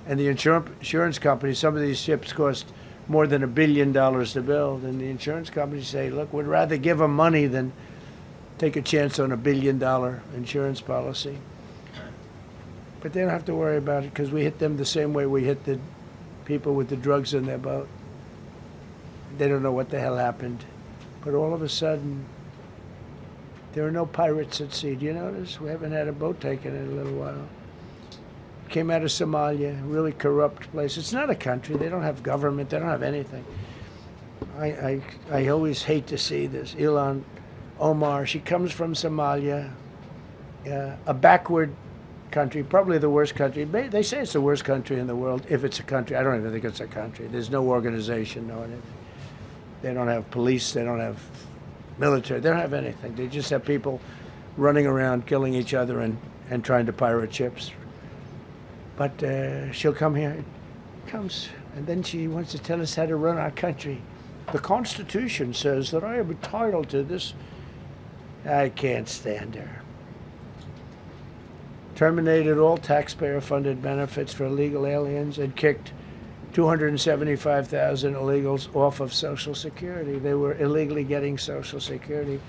And the insurance companies, some of these ships cost more than $1 billion to build. And the insurance companies say, look, we'd rather give them money than take a chance on $1 billion insurance policy. But they don't have to worry about it because we hit them the same way we hit the people with the drugs in their boat. They don't know what the hell happened. But all of a sudden, there are no pirates at sea. Do you notice? We haven't had a boat taken in a little while. Came out of Somalia, a really corrupt place. It's not a country. They don't have government. They don't have anything. I always hate to see this. Ilan Omar, she comes from Somalia, a backward country, probably the worst country. They say it's the worst country in the world, if it's a country. I don't even think it's a country. There's no organization, no anything. They don't have police. They don't have military. They don't have anything. They just have people running around killing each other and trying to pirate ships. But she'll come here, comes, and then she wants to tell us how to run our country. The Constitution says that I am entitled to this. I can't stand her. Terminated all taxpayer-funded benefits for illegal aliens and kicked 275,000 illegals off of Social Security. They were illegally getting Social Security.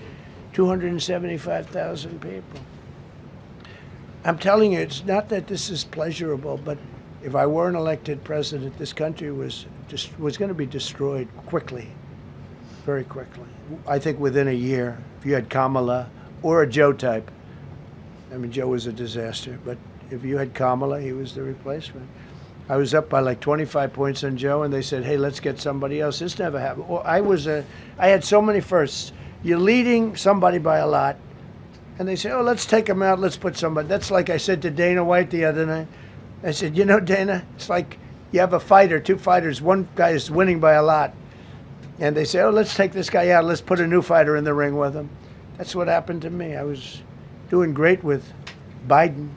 275,000 people. I'm telling you, it's not that this is pleasurable, but if I were an elected president, this country was going to be destroyed quickly, very quickly. I think within a year, if you had Kamala or a Joe type. I mean, Joe was a disaster, but if you had Kamala, he was the replacement. I was up by like 25 points on Joe, and they said, hey, let's get somebody else. This never happened. Well, I had so many firsts. You're leading somebody by a lot, and they say, oh, let's take him out. Let's put somebody. That's like I said to Dana White the other night. I said, you know, Dana, it's like you have a fighter, two fighters. One guy is winning by a lot. And they say, oh, let's take this guy out. Let's put a new fighter in the ring with him. That's what happened to me. I was doing great with Biden.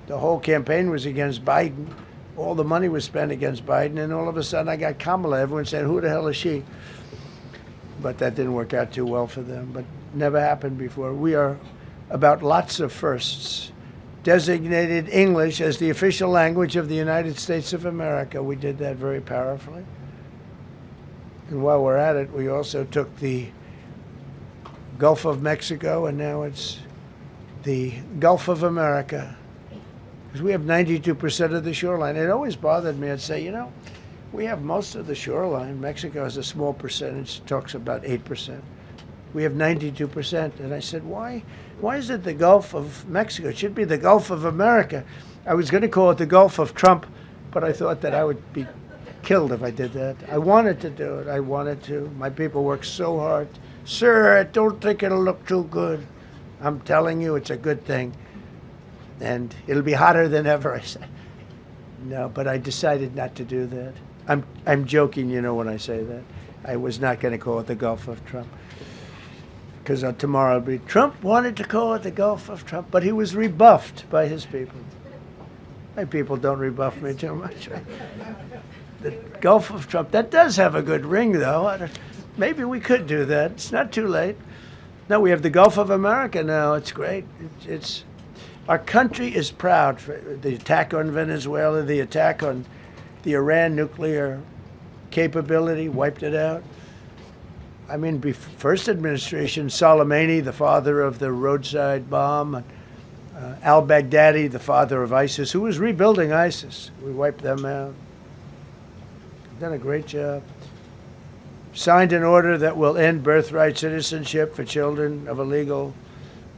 The whole campaign was against Biden. All the money was spent against Biden. And all of a sudden, I got Kamala. Everyone said, who the hell is she? But that didn't work out too well for them. But never happened before. We are about lots of firsts. Designated English as the official language of the United States of America. We did that very powerfully. And while we're at it, we also took the Gulf of Mexico, and now it's the Gulf of America. Because we have 92% of the shoreline. It always bothered me. I'd say, you know, we have most of the shoreline. Mexico has a small percentage, talks about 8%. We have 92%. And I said, why is it the Gulf of Mexico? It should be the Gulf of America. I was going to call it the Gulf of Trump, but I thought that I would be killed if I did that. I wanted to do it. I wanted to. My people work so hard. Sir, I don't think it'll look too good. I'm telling you, it's a good thing. And it'll be hotter than ever, I said. No, but I decided not to do that. I'm joking, you know, when I say that. I was not going to call it the Gulf of Trump. Because tomorrow it'll be, Trump wanted to call it the Gulf of Trump, but he was rebuffed by his people. My people don't rebuff me too much. The Gulf of Trump, that does have a good ring, though. Maybe we could do that. It's not too late. No, we have the Gulf of America now. It's great. It's our country is proud for the attack on Venezuela, the attack on the Iran nuclear capability, wiped it out. I mean, first administration, Soleimani, the father of the roadside bomb, al-Baghdadi, the father of ISIS, who was rebuilding ISIS. We wiped them out. Done a great job. Signed an order that will end birthright citizenship for children of illegal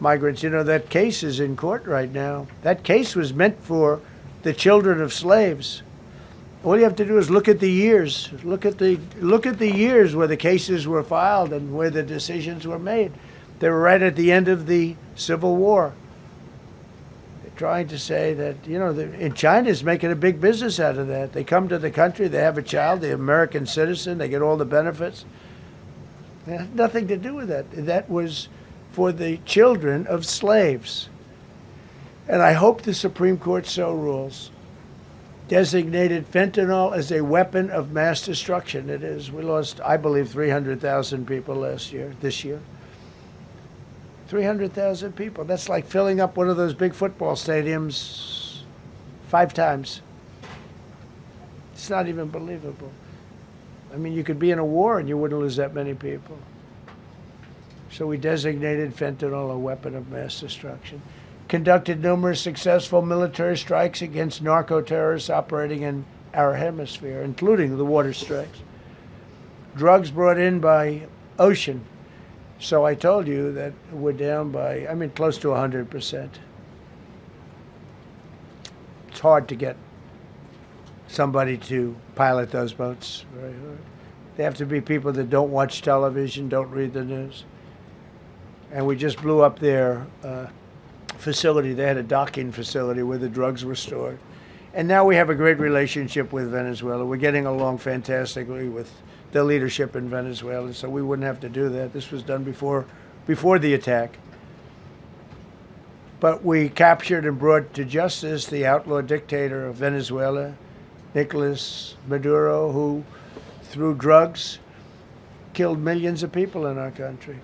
migrants. You know, that case is in court right now. That case was meant for the children of slaves. All you have to do is look at the years. Look at the years where the cases were filed and where the decisions were made. They were right at the end of the Civil War. They're trying to say that, you know, in China's making a big business out of that. They come to the country, they have a child, the American citizen, they get all the benefits. It had nothing to do with that. That was for the children of slaves. And I hope the Supreme Court so rules. Designated fentanyl as a weapon of mass destruction. It is. We lost, I believe, 300,000 people this year. 300,000 people. That's like filling up one of those big football stadiums 5 times. It's not even believable. I mean, you could be in a war and you wouldn't lose that many people. So we designated fentanyl a weapon of mass destruction. Conducted numerous successful military strikes against narco-terrorists operating in our hemisphere, including the water strikes. Drugs brought in by ocean. So I told you that we're down by, I mean, close to 100%. It's hard to get somebody to pilot those boats. Very hard. They have to be people that don't watch television, don't read the news. And we just blew up their facility. They had a docking facility where the drugs were stored. And now we have a great relationship with Venezuela. We're getting along fantastically with the leadership in Venezuela, so we wouldn't have to do that. This was done before the attack. But we captured and brought to justice the outlaw dictator of Venezuela, Nicolas Maduro, who, through drugs, killed millions of people in our country.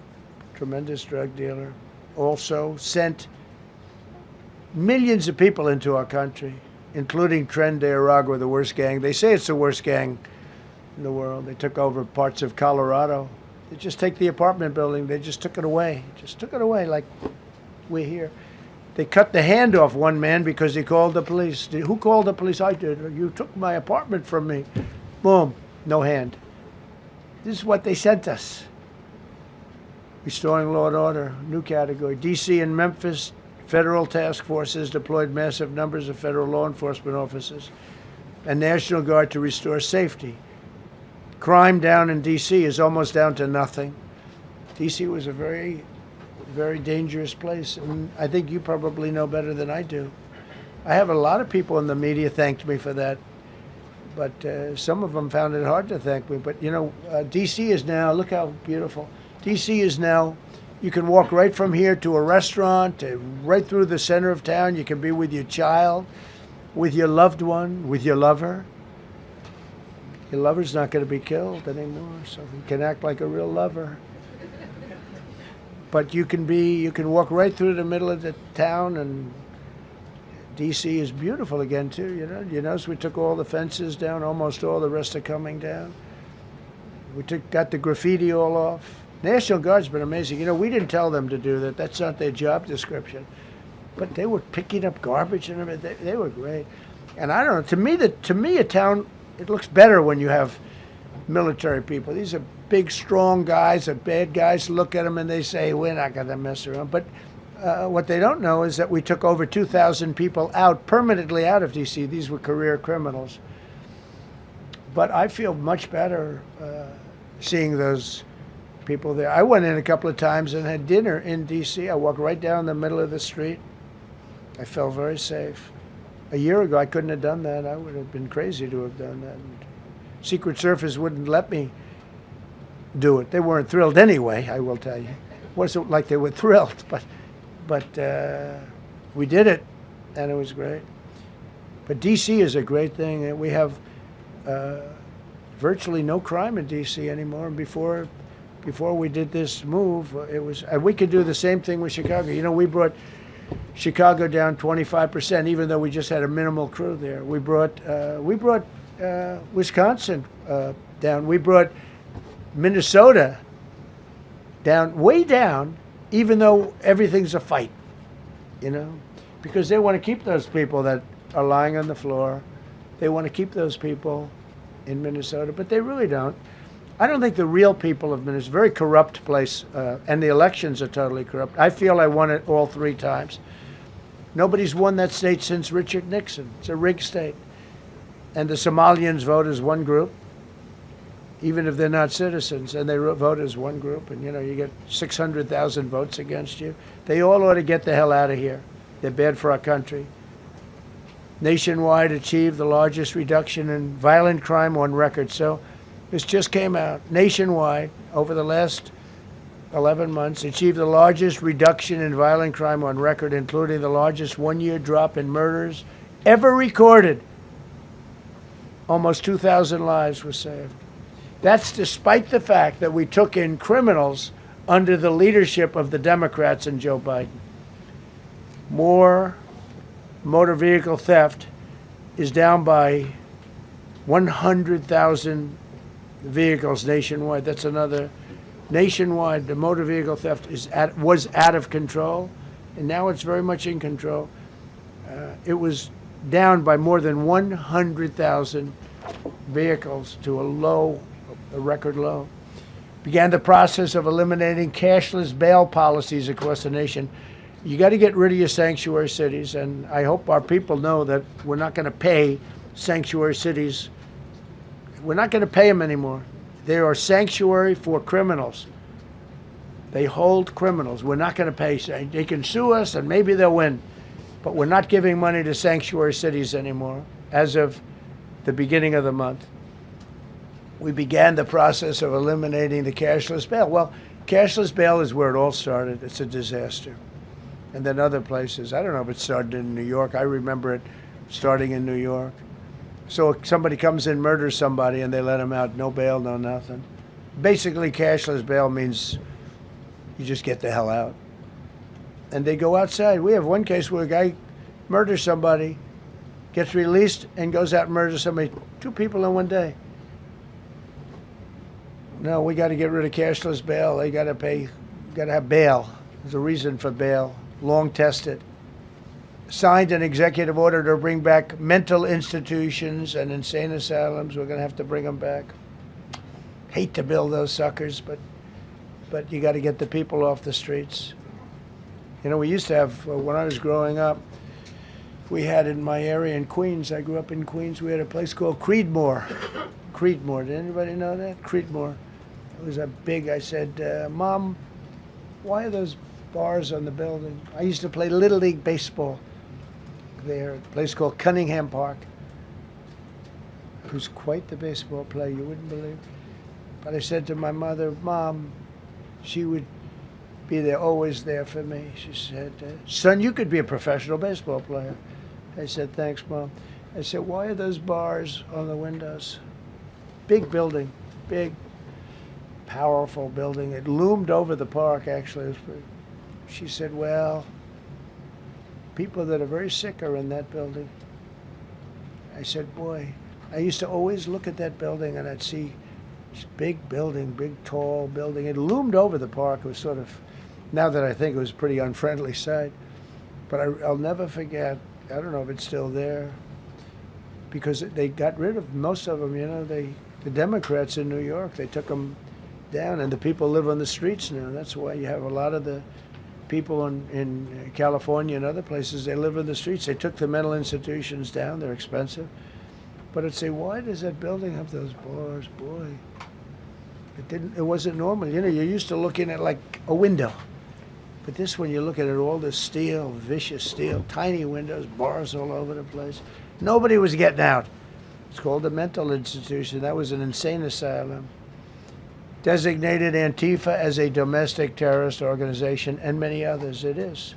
Tremendous drug dealer. Also sent millions of people into our country, including Tren de Aragua, the worst gang. They say it's the worst gang in the world. They took over parts of Colorado. They just take the apartment building. They just took it away. Just took it away like we're here. They cut the hand off one man because he called the police. Who called the police? I did. You took my apartment from me. Boom. No hand. This is what they sent us. Restoring law and order, new category. D.C. and Memphis, federal task forces deployed massive numbers of federal law enforcement officers and National Guard to restore safety. Crime down in D.C. is almost down to nothing. D.C. was a very, very dangerous place, and I think you probably know better than I do. I have a lot of people in the media thanked me for that, but some of them found it hard to thank me. But, you know, D.C. is now, look how beautiful. D.C. is now, you can walk right from here to a restaurant, right through the center of town. You can be with your child, with your loved one, with your lover. Your lover's not going to be killed anymore, so you can act like a real lover. But you can walk right through the middle of the town, and D.C. is beautiful again, too, you know. You notice we took all the fences down, almost all, the rest are coming down. We got the graffiti all off. National Guard's been amazing. You know, we didn't tell them to do that. That's not their job description. But they were picking up garbage and everything. They were great. And I don't know, to me a town, it looks better when you have military people. These are big, strong guys, are bad guys. Look at them and they say, we're not going to mess around. But what they don't know is that we took over 2,000 people out, permanently out of D.C. These were career criminals. But I feel much better seeing those people there. I went in a couple of times and had dinner in D.C. I walked right down the middle of the street. I felt very safe. A year ago, I couldn't have done that. I would have been crazy to have done that. And Secret Service wouldn't let me do it. They weren't thrilled anyway, I will tell you. It wasn't like they were thrilled, but we did it, and it was great. But D.C. is a great thing. We have virtually no crime in D.C. anymore. And before we did this move, and we could do the same thing with Chicago. You know, we brought Chicago down 25%, even though we just had a minimal crew there. We brought Wisconsin down. We brought Minnesota down, way down, even though everything's a fight, you know, because they want to keep those people that are lying on the floor. They want to keep those people in Minnesota, but they really don't. I don't think the real people of Minnesota, it's a very corrupt place, and the elections are totally corrupt. I feel I won it all 3 times. Nobody's won that state since Richard Nixon. It's a rigged state. And the Somalians vote as one group, even if they're not citizens, and they vote as one group, and you know, you get 600,000 votes against you. They all ought to get the hell out of here. They're bad for our country. Nationwide achieved the largest reduction in violent crime on record. So this just came out. Nationwide, over the last 11 months, achieved the largest reduction in violent crime on record, including the largest one-year drop in murders ever recorded. Almost 2,000 lives were saved. That's despite the fact that we took in criminals under the leadership of the Democrats and Joe Biden. More motor vehicle theft is down by 100,000 vehicles nationwide. That's another. Nationwide, the motor vehicle theft was out of control, and now it's very much in control. It was down by more than 100,000 vehicles to a record low. Began the process of eliminating cashless bail policies across the nation. You got to get rid of your sanctuary cities, and I hope our people know that we're not going to pay sanctuary cities. We're not going to pay them anymore. They are sanctuary for criminals. They hold criminals. We're not going to pay. They can sue us, and maybe they'll win, but we're not giving money to sanctuary cities anymore as of the beginning of the month. We began the process of eliminating the cashless bail. Well, cashless bail is where it all started. It's a disaster. And then other places. I don't know if it started in New York. I remember it starting in New York. So if somebody comes in, murders somebody, and they let them out, no bail, no nothing. Basically, cashless bail means you just get the hell out. And they go outside. We have one case where a guy murders somebody, gets released, and goes out and murders somebody. 2 people in one day. No, we got to get rid of cashless bail. They got to pay, got to have bail. There's a reason for bail. Long tested. Signed an executive order to bring back mental institutions and insane asylums. We're going to have to bring them back. Hate to build those suckers, but you got to get the people off the streets. You know, we used to have, when I was growing up, we had in my area in Queens, I grew up in Queens, we had a place called Creedmoor. Creedmoor, did anybody know that? Creedmoor. It was a big, I said, Mom, why are those bars on the building? I used to play Little League baseball there, a place called Cunningham Park. Who's quite the baseball player, you wouldn't believe. But I said to my mother, Mom, she would be there, always there for me. She said, son, you could be a professional baseball player. I said, thanks, Mom. I said, why are those bars on the windows? Big building, big, powerful building. It loomed over the park, actually. She said, well, people that are very sick are in that building. I said, boy, I used to always look at that building and I'd see this big building, big tall building. It loomed over the park. It was sort of, now that I think, it was a pretty unfriendly sight. But I'll never forget, I don't know if it's still there, because they got rid of most of them, you know, the Democrats in New York, they took them down, and the people live on the streets now. That's why you have a lot of the people in California and other places, they live in the streets. They took the mental institutions down. They're expensive. But I'd say, why does that building have those bars? Boy, it wasn't normal. You know, you're used to looking at like a window. But this one, you look at it, all this steel, vicious steel, tiny windows, bars all over the place. Nobody was getting out. It's called a mental institution. That was an insane asylum. Designated Antifa as a domestic terrorist organization, and many others. It is.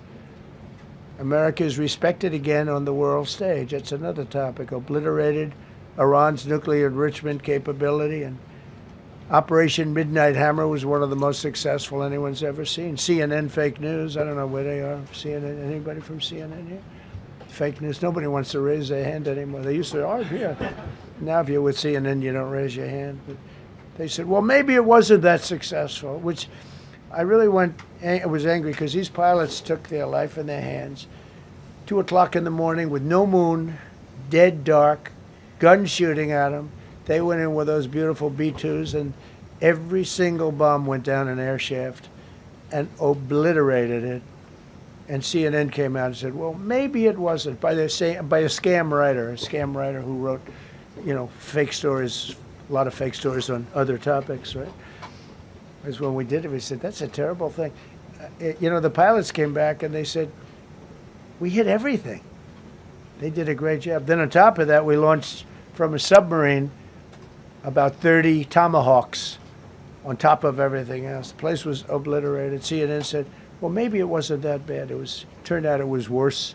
America is respected again on the world stage. That's another topic. Obliterated Iran's nuclear enrichment capability, and Operation Midnight Hammer was one of the most successful anyone's ever seen. CNN fake news. I don't know where they are. CNN. Anybody from CNN here? Fake news. Nobody wants to raise their hand anymore. They used to. Oh, yeah. Now, if you're with CNN, you don't raise your hand. But they said, well, maybe it wasn't that successful, which I really was angry because these pilots took their life in their hands. 2 o'clock in the morning with no moon, dead dark, guns shooting at them. They went in with those beautiful B-2s, and every single bomb went down an air shaft and obliterated it. And CNN came out and said, well, maybe it wasn't, by a scam writer who wrote, you know, fake stories, a lot of fake stories on other topics, right? Because when we did it, we said, that's a terrible thing. You know, the pilots came back and they said, we hit everything. They did a great job. Then on top of that, we launched from a submarine about 30 Tomahawks on top of everything else. The place was obliterated. CNN said, well, maybe it wasn't that bad. Turned out it was worse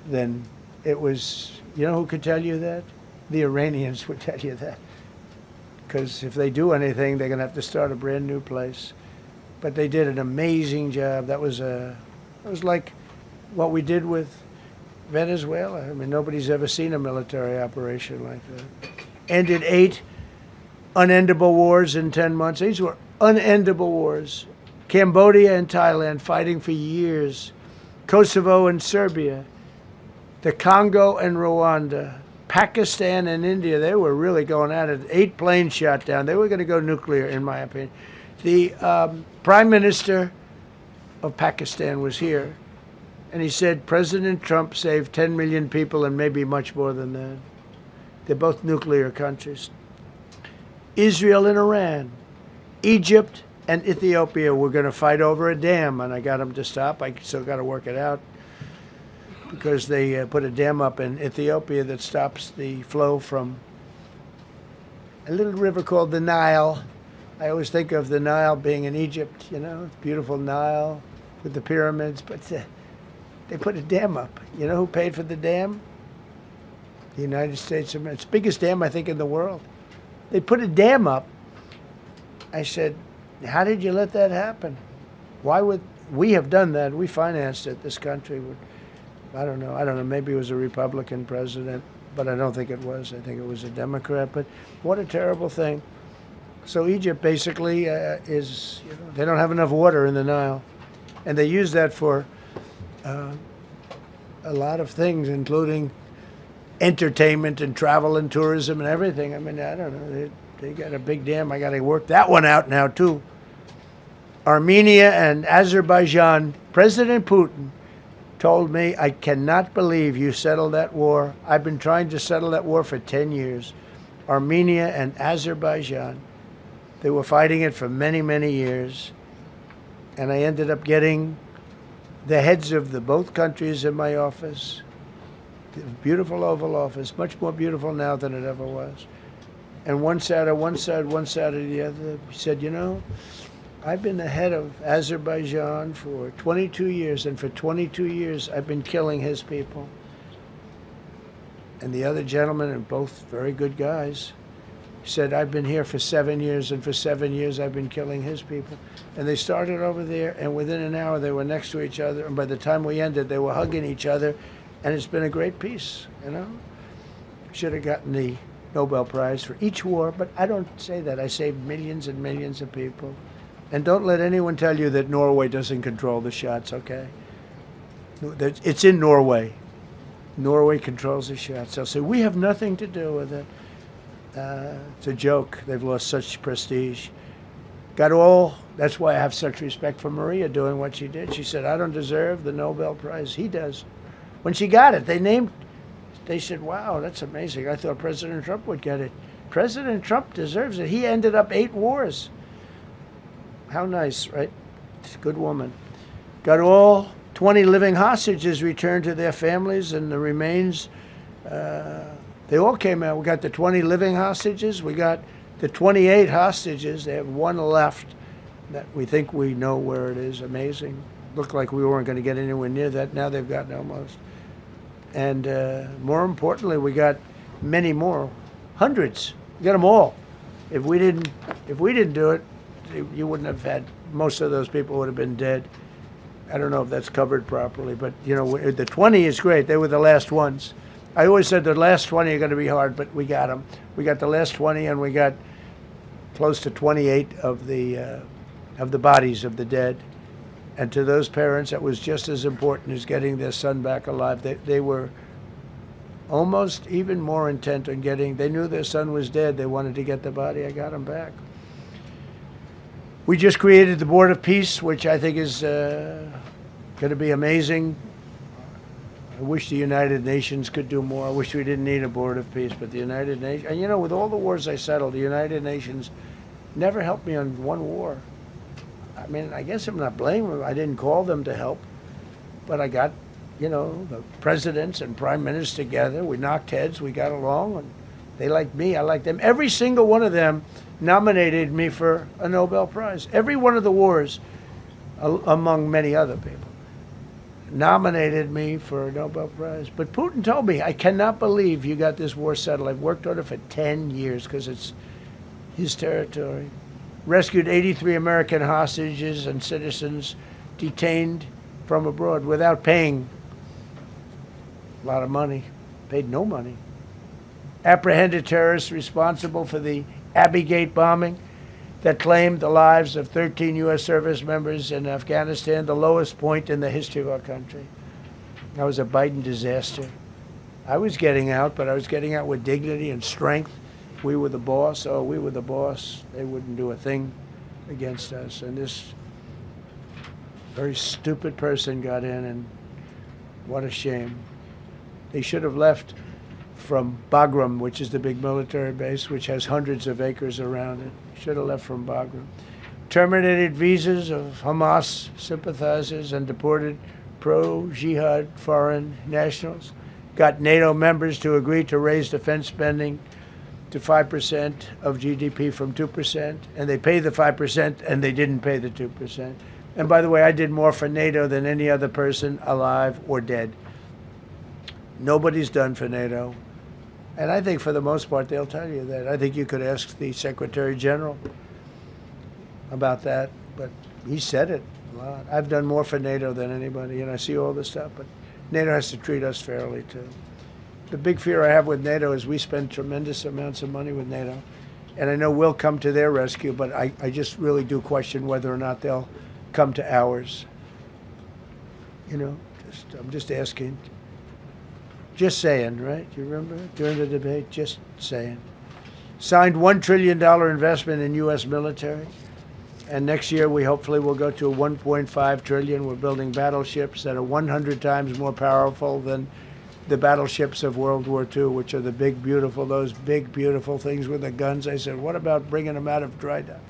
than it was. You know who could tell you that? The Iranians would tell you that. Because if they do anything, they're going to have to start a brand new place. But they did an amazing job. That was like what we did with Venezuela. I mean, nobody's ever seen a military operation like that. Ended 8 unendable wars in 10 months. These were unendable wars. Cambodia and Thailand fighting for years. Kosovo and Serbia. The Congo and Rwanda. Pakistan and India, they were really going at it. 8 planes shot down. They were going to go nuclear, in my opinion. The Prime Minister of Pakistan was here, and he said President Trump saved 10 million people and maybe much more than that. They're both nuclear countries. Israel and Iran. Egypt and Ethiopia were going to fight over a dam, and I got them to stop. I still got to work it out, because they put a dam up in Ethiopia that stops the flow from a little river called the Nile. I always think of the Nile being in Egypt, you know, beautiful Nile with the pyramids, but they put a dam up. You know who paid for the dam? The United States of America. It's the biggest dam, I think, in the world. They put a dam up. I said, how did you let that happen? Why would we have done that? We financed it. This country would. I don't know. Maybe it was a Republican president, but I don't think it was. I think it was a Democrat. But what a terrible thing. So Egypt basically is, you know, they don't have enough water in the Nile. And they use that for a lot of things, including entertainment and travel and tourism and everything. I mean, I don't know. They got a big dam. I got to work that one out now, too. Armenia and Azerbaijan, President Putin told me, I cannot believe you settled that war. I've been trying to settle that war for 10 years. Armenia and Azerbaijan. They were fighting it for many, many years. And I ended up getting the heads of both countries in my office. The beautiful Oval Office, much more beautiful now than it ever was. And one sat on one side, one sat on the other. He said, you know, I've been the head of Azerbaijan for 22 years, and for 22 years I've been killing his people. And the other gentlemen, and both very good guys, said, I've been here for 7 years, and for 7 years I've been killing his people. And they started over there, and within an hour they were next to each other, and by the time we ended, they were hugging each other, and it's been a great peace, you know? Should have gotten the Nobel Prize for each war, but I don't say that. I saved millions and millions of people. And don't let anyone tell you that Norway doesn't control the shots, okay? It's in Norway. Norway controls the shots. They'll say, we have nothing to do with it. It's a joke. They've lost such prestige. Got all, that's why I have such respect for Maria doing what she did. She said, I don't deserve the Nobel Prize. He does. When she got it, they said, wow, that's amazing. I thought President Trump would get it. President Trump deserves it. He ended up 8 wars. How nice, right? She's a good woman. Got all 20 living hostages returned to their families, and the remains, they all came out. We got the 20 living hostages. We got the 28 hostages. They have 1 left that we think we know where it is. Amazing. Looked like we weren't going to get anywhere near that. Now they've gotten almost. And more importantly, we got many more, hundreds. We got them all. If we didn't do it, you wouldn't have had, most of those people would have been dead. I don't know if that's covered properly, but you know, the 20 is great. They were the last ones. I always said the last 20 are going to be hard, but we got them. We got the last 20, and we got close to 28 of the bodies of the dead. And to those parents, that was just as important as getting their son back alive. They were almost even more intent on getting, they knew their son was dead. They wanted to get the body. I got him back. We just created the Board of Peace, which I think is going to be amazing. I wish the United Nations could do more. I wish we didn't need a Board of Peace, but the United Nations, and you know, with all the wars I settled, the United Nations never helped me on one war. I mean, I guess I'm not blaming them. I didn't call them to help, but I got, you know, the presidents and prime ministers together. We knocked heads. We got along, and they liked me. I liked them. Every single one of them nominated me for a Nobel Prize. Every one of the wars, among many other people, nominated me for a Nobel Prize. But Putin told me, I cannot believe you got this war settled. I've worked on it for 10 years because it's his territory. Rescued 83 American hostages and citizens detained from abroad without paying a lot of money. Paid no money. Apprehended terrorists responsible for the Abbey Gate bombing that claimed the lives of 13 U.S. service members in Afghanistan, the lowest point in the history of our country. That was a Biden disaster. I was getting out, but I was getting out with dignity and strength. We were the boss. Oh, we were the boss. They wouldn't do a thing against us. And this very stupid person got in, and what a shame. They should have left from Bagram, which is the big military base, which has hundreds of acres around it. Should have left from Bagram. Terminated visas of Hamas sympathizers and deported pro-jihad foreign nationals. Got NATO members to agree to raise defense spending to 5% of GDP from 2%, and they paid the 5%, and they didn't pay the 2%. And by the way, I did more for NATO than any other person alive or dead. Nobody's done for NATO. And I think for the most part, they'll tell you that. I think you could ask the Secretary General about that, but he said it a lot. I've done more for NATO than anybody, and I see all this stuff, but NATO has to treat us fairly, too. The big fear I have with NATO is we spend tremendous amounts of money with NATO, and I know we'll come to their rescue, but I just really do question whether or not they'll come to ours. You know, I'm just asking. Just saying, right? You remember during the debate? Just saying. Signed $1 trillion investment in U.S. military. And next year, we hopefully will go to a $1.5 trillion. We're building battleships that are 100 times more powerful than the battleships of World War II, which are the big, beautiful, those big, beautiful things with the guns. I said, what about bringing them out of dry dock?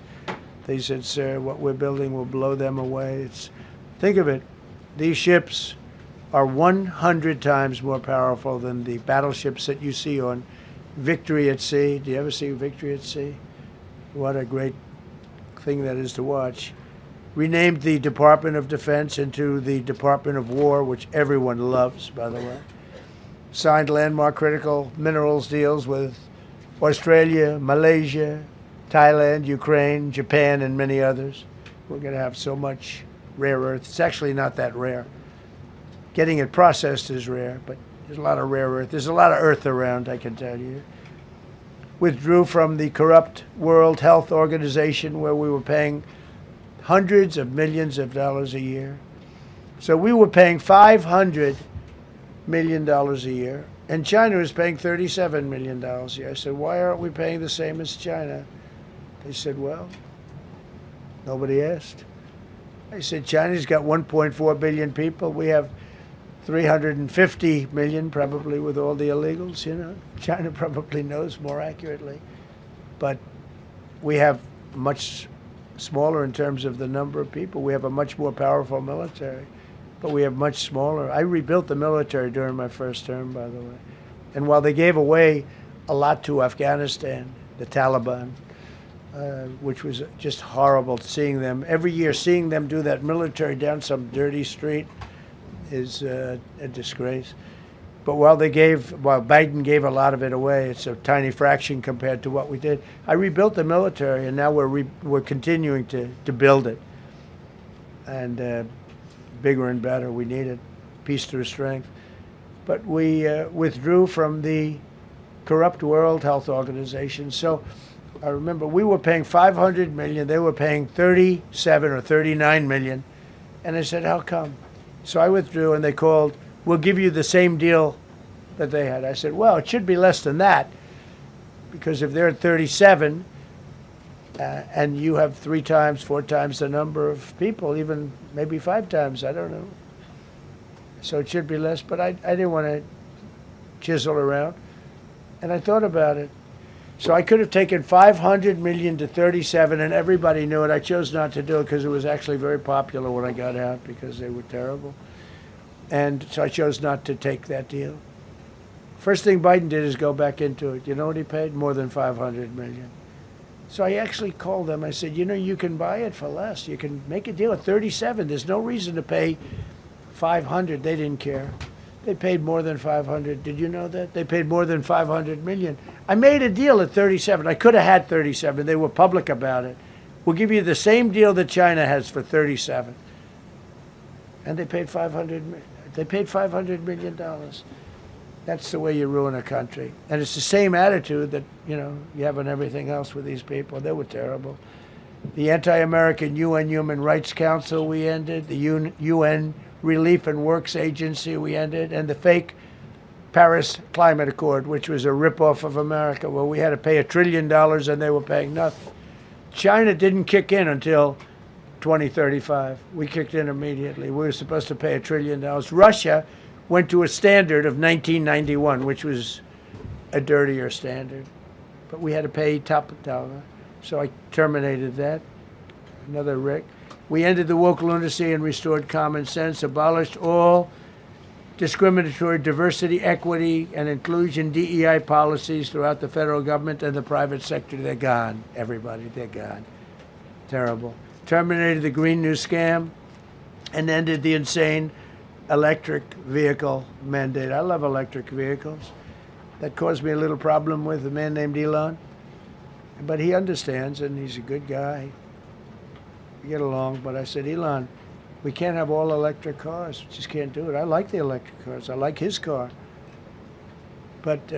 They said, sir, what we're building will blow them away. Think of it. These ships are 100 times more powerful than the battleships that you see on Victory at Sea. Do you ever see Victory at Sea? What a great thing that is to watch. Renamed the Department of Defense into the Department of War, which everyone loves, by the way. Signed landmark critical minerals deals with Australia, Malaysia, Thailand, Ukraine, Japan, and many others. We're going to have so much rare earth. It's actually not that rare. Getting it processed is rare, but there's a lot of rare earth. There's a lot of earth around, I can tell you. Withdrew from the corrupt World Health Organization, where we were paying hundreds of millions of dollars a year. So we were paying $500 million a year, and China was paying $37 million a year. I said, why aren't we paying the same as China? They said, well, Nobody asked. I said, China's got 1.4 billion people. We have 350 million, probably, with all the illegals, you know. China probably knows more accurately. But we have much smaller in terms of the number of people. We have a much more powerful military, but we have much smaller. I rebuilt the military during my first term, by the way. And while they gave away a lot to Afghanistan, the Taliban, which was just horrible seeing them. Every year, seeing them do that military down some dirty street is a disgrace. But while Biden gave a lot of it away, it's a tiny fraction compared to what we did. I rebuilt the military, and now we're continuing to build it. And bigger and better, we need it. Peace through strength. But we withdrew from the corrupt World Health Organization. So I remember we were paying $500 million. They were paying 37 or 39 million. And I said, how come? So I withdrew, and they called, we'll give you the same deal that they had. I said, well, it should be less than that, because if they're at 37 and you have 3 times, 4 times the number of people, even maybe 5 times, I don't know. So it should be less, but I didn't want to chisel around. And I thought about it. So I could have taken 500 million to 37, and everybody knew it. I chose not to do it because it was actually very popular when I got out, because they were terrible. And so I chose not to take that deal. First thing Biden did is go back into it. You know what he paid? More than 500 million. So I actually called them. I said, you know, you can buy it for less. You can make a deal at 37. There's no reason to pay 500. They didn't care. They paid more than 500. Did you know that? They paid more than 500 million. I made a deal at 37. I could have had 37. They were public about it. We'll give you the same deal that China has for 37. And they paid $500 million. That's the way you ruin a country. And it's the same attitude that, you know, you have on everything else with these people. They were terrible. The anti-American UN Human Rights Council we ended. The UN Relief and Works Agency we ended. And the fake Paris Climate Accord, which was a ripoff of America, where we had to pay $1 trillion and they were paying nothing. China didn't kick in until 2035. We kicked in immediately. We were supposed to pay $1 trillion. Russia went to a standard of 1991, which was a dirtier standard. But we had to pay top dollar. So I terminated that. Another wreck. We ended the woke lunacy and restored common sense, abolished all discriminatory diversity, equity, and inclusion DEI policies throughout the federal government and the private sector. They're gone, everybody. They're gone. Terrible. Terminated the Green New Scam and ended the insane electric vehicle mandate. I love electric vehicles. That caused me a little problem with a man named Elon. But he understands, and he's a good guy. We get along, but I said, Elon, we can't have all electric cars. We just can't do it. I like the electric cars. I like his car. But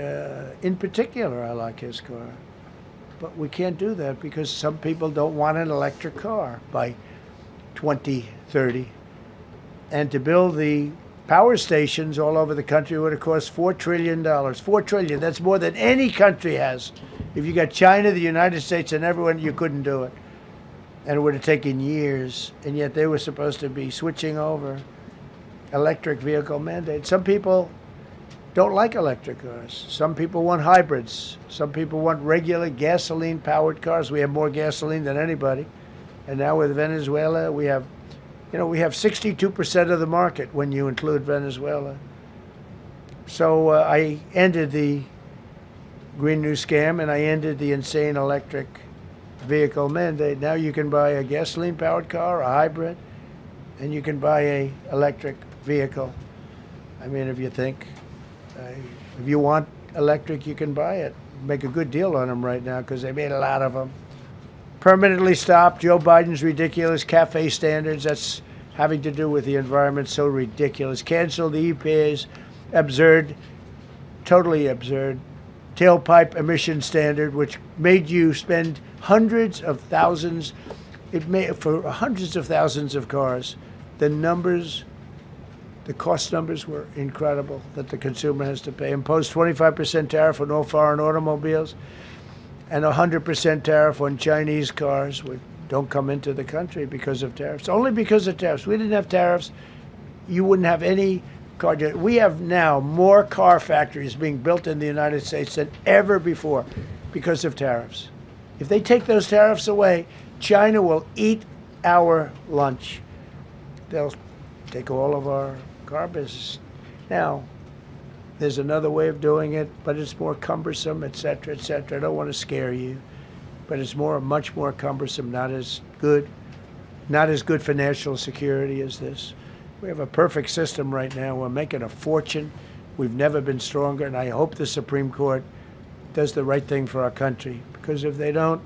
in particular, I like his car. But we can't do that because some people don't want an electric car by 2030. And to build the power stations all over the country would have cost $4 trillion. $4 trillion. That's more than any country has. If you got China, the United States, and everyone, you couldn't do it. And it would have taken years. And yet they were supposed to be switching over electric vehicle mandate. Some people don't like electric cars. Some people want hybrids. Some people want regular gasoline-powered cars. We have more gasoline than anybody. And now with Venezuela, we have 62% of the market when you include Venezuela. So I ended the Green New Scam, and I ended the insane electric vehicle mandate. Now you can buy a gasoline-powered car, a hybrid, and you can buy a electric vehicle. I mean, if you think, if you want electric, you can buy it. Make a good deal on them right now because they made a lot of them. Permanently stopped Joe Biden's ridiculous CAFE standards. That's having to do with the environment, so ridiculous. Canceled the EPA's absurd, totally absurd, tailpipe emission standard, which made you spend hundreds of thousands. It made for hundreds of thousands of cars. The numbers, the cost numbers were incredible that the consumer has to pay. Imposed 25% tariff on all foreign automobiles and 100% tariff on Chinese cars, with don't come into the country because of tariffs. Only because of tariffs. We didn't have tariffs, you wouldn't have any car. We have now more car factories being built in the United States than ever before because of tariffs. If they take those tariffs away, China will eat our lunch. They'll take all of our car business. Now, there's another way of doing it, but it's more cumbersome, et cetera, et cetera. I don't want to scare you, but it's much more cumbersome, not as good for national security as this. We have a perfect system right now. We're making a fortune. We've never been stronger, and I hope the Supreme Court does the right thing for our country, because if they don't,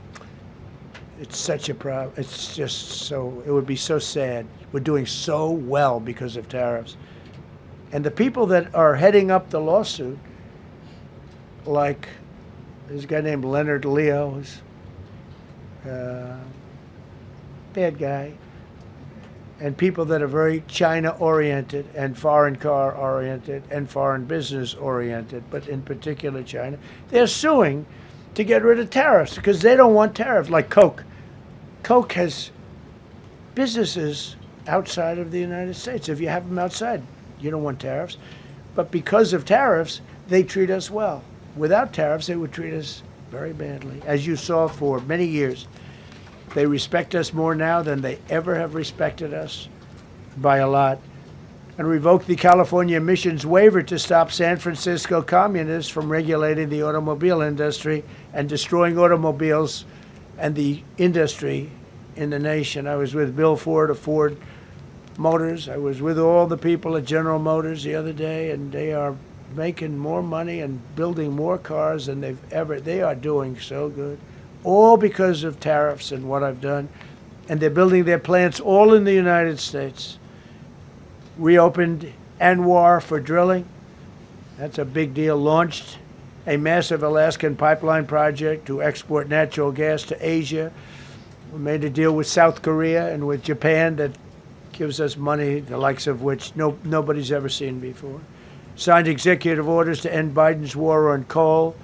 it's such a problem. It's just so, it would be so sad. We're doing so well because of tariffs. And the people that are heading up the lawsuit, like there's a guy named Leonard Leo, who's bad guy, and people that are very China-oriented and foreign car-oriented and foreign business-oriented, but in particular China, they're suing to get rid of tariffs because they don't want tariffs, like Coke. Coke has businesses outside of the United States. If you have them outside, you don't want tariffs. But because of tariffs, they treat us well. Without tariffs, they would treat us very badly. As you saw for many years, they respect us more now than they ever have respected us, by a lot. And revoked the California emissions waiver to stop San Francisco communists from regulating the automobile industry and destroying automobiles and the industry in the nation. I was with Bill Ford of Ford Motors. I was with all the people at General Motors the other day, and they are making more money and building more cars than they are doing so good. All because of tariffs and what I've done. And they're building their plants all in the United States. Reopened Anwar for drilling. That's a big deal. Launched a massive Alaskan pipeline project to export natural gas to Asia. We made a deal with South Korea and with Japan that gives us money, the likes of which nobody's ever seen before. Signed executive orders to end Biden's war on coal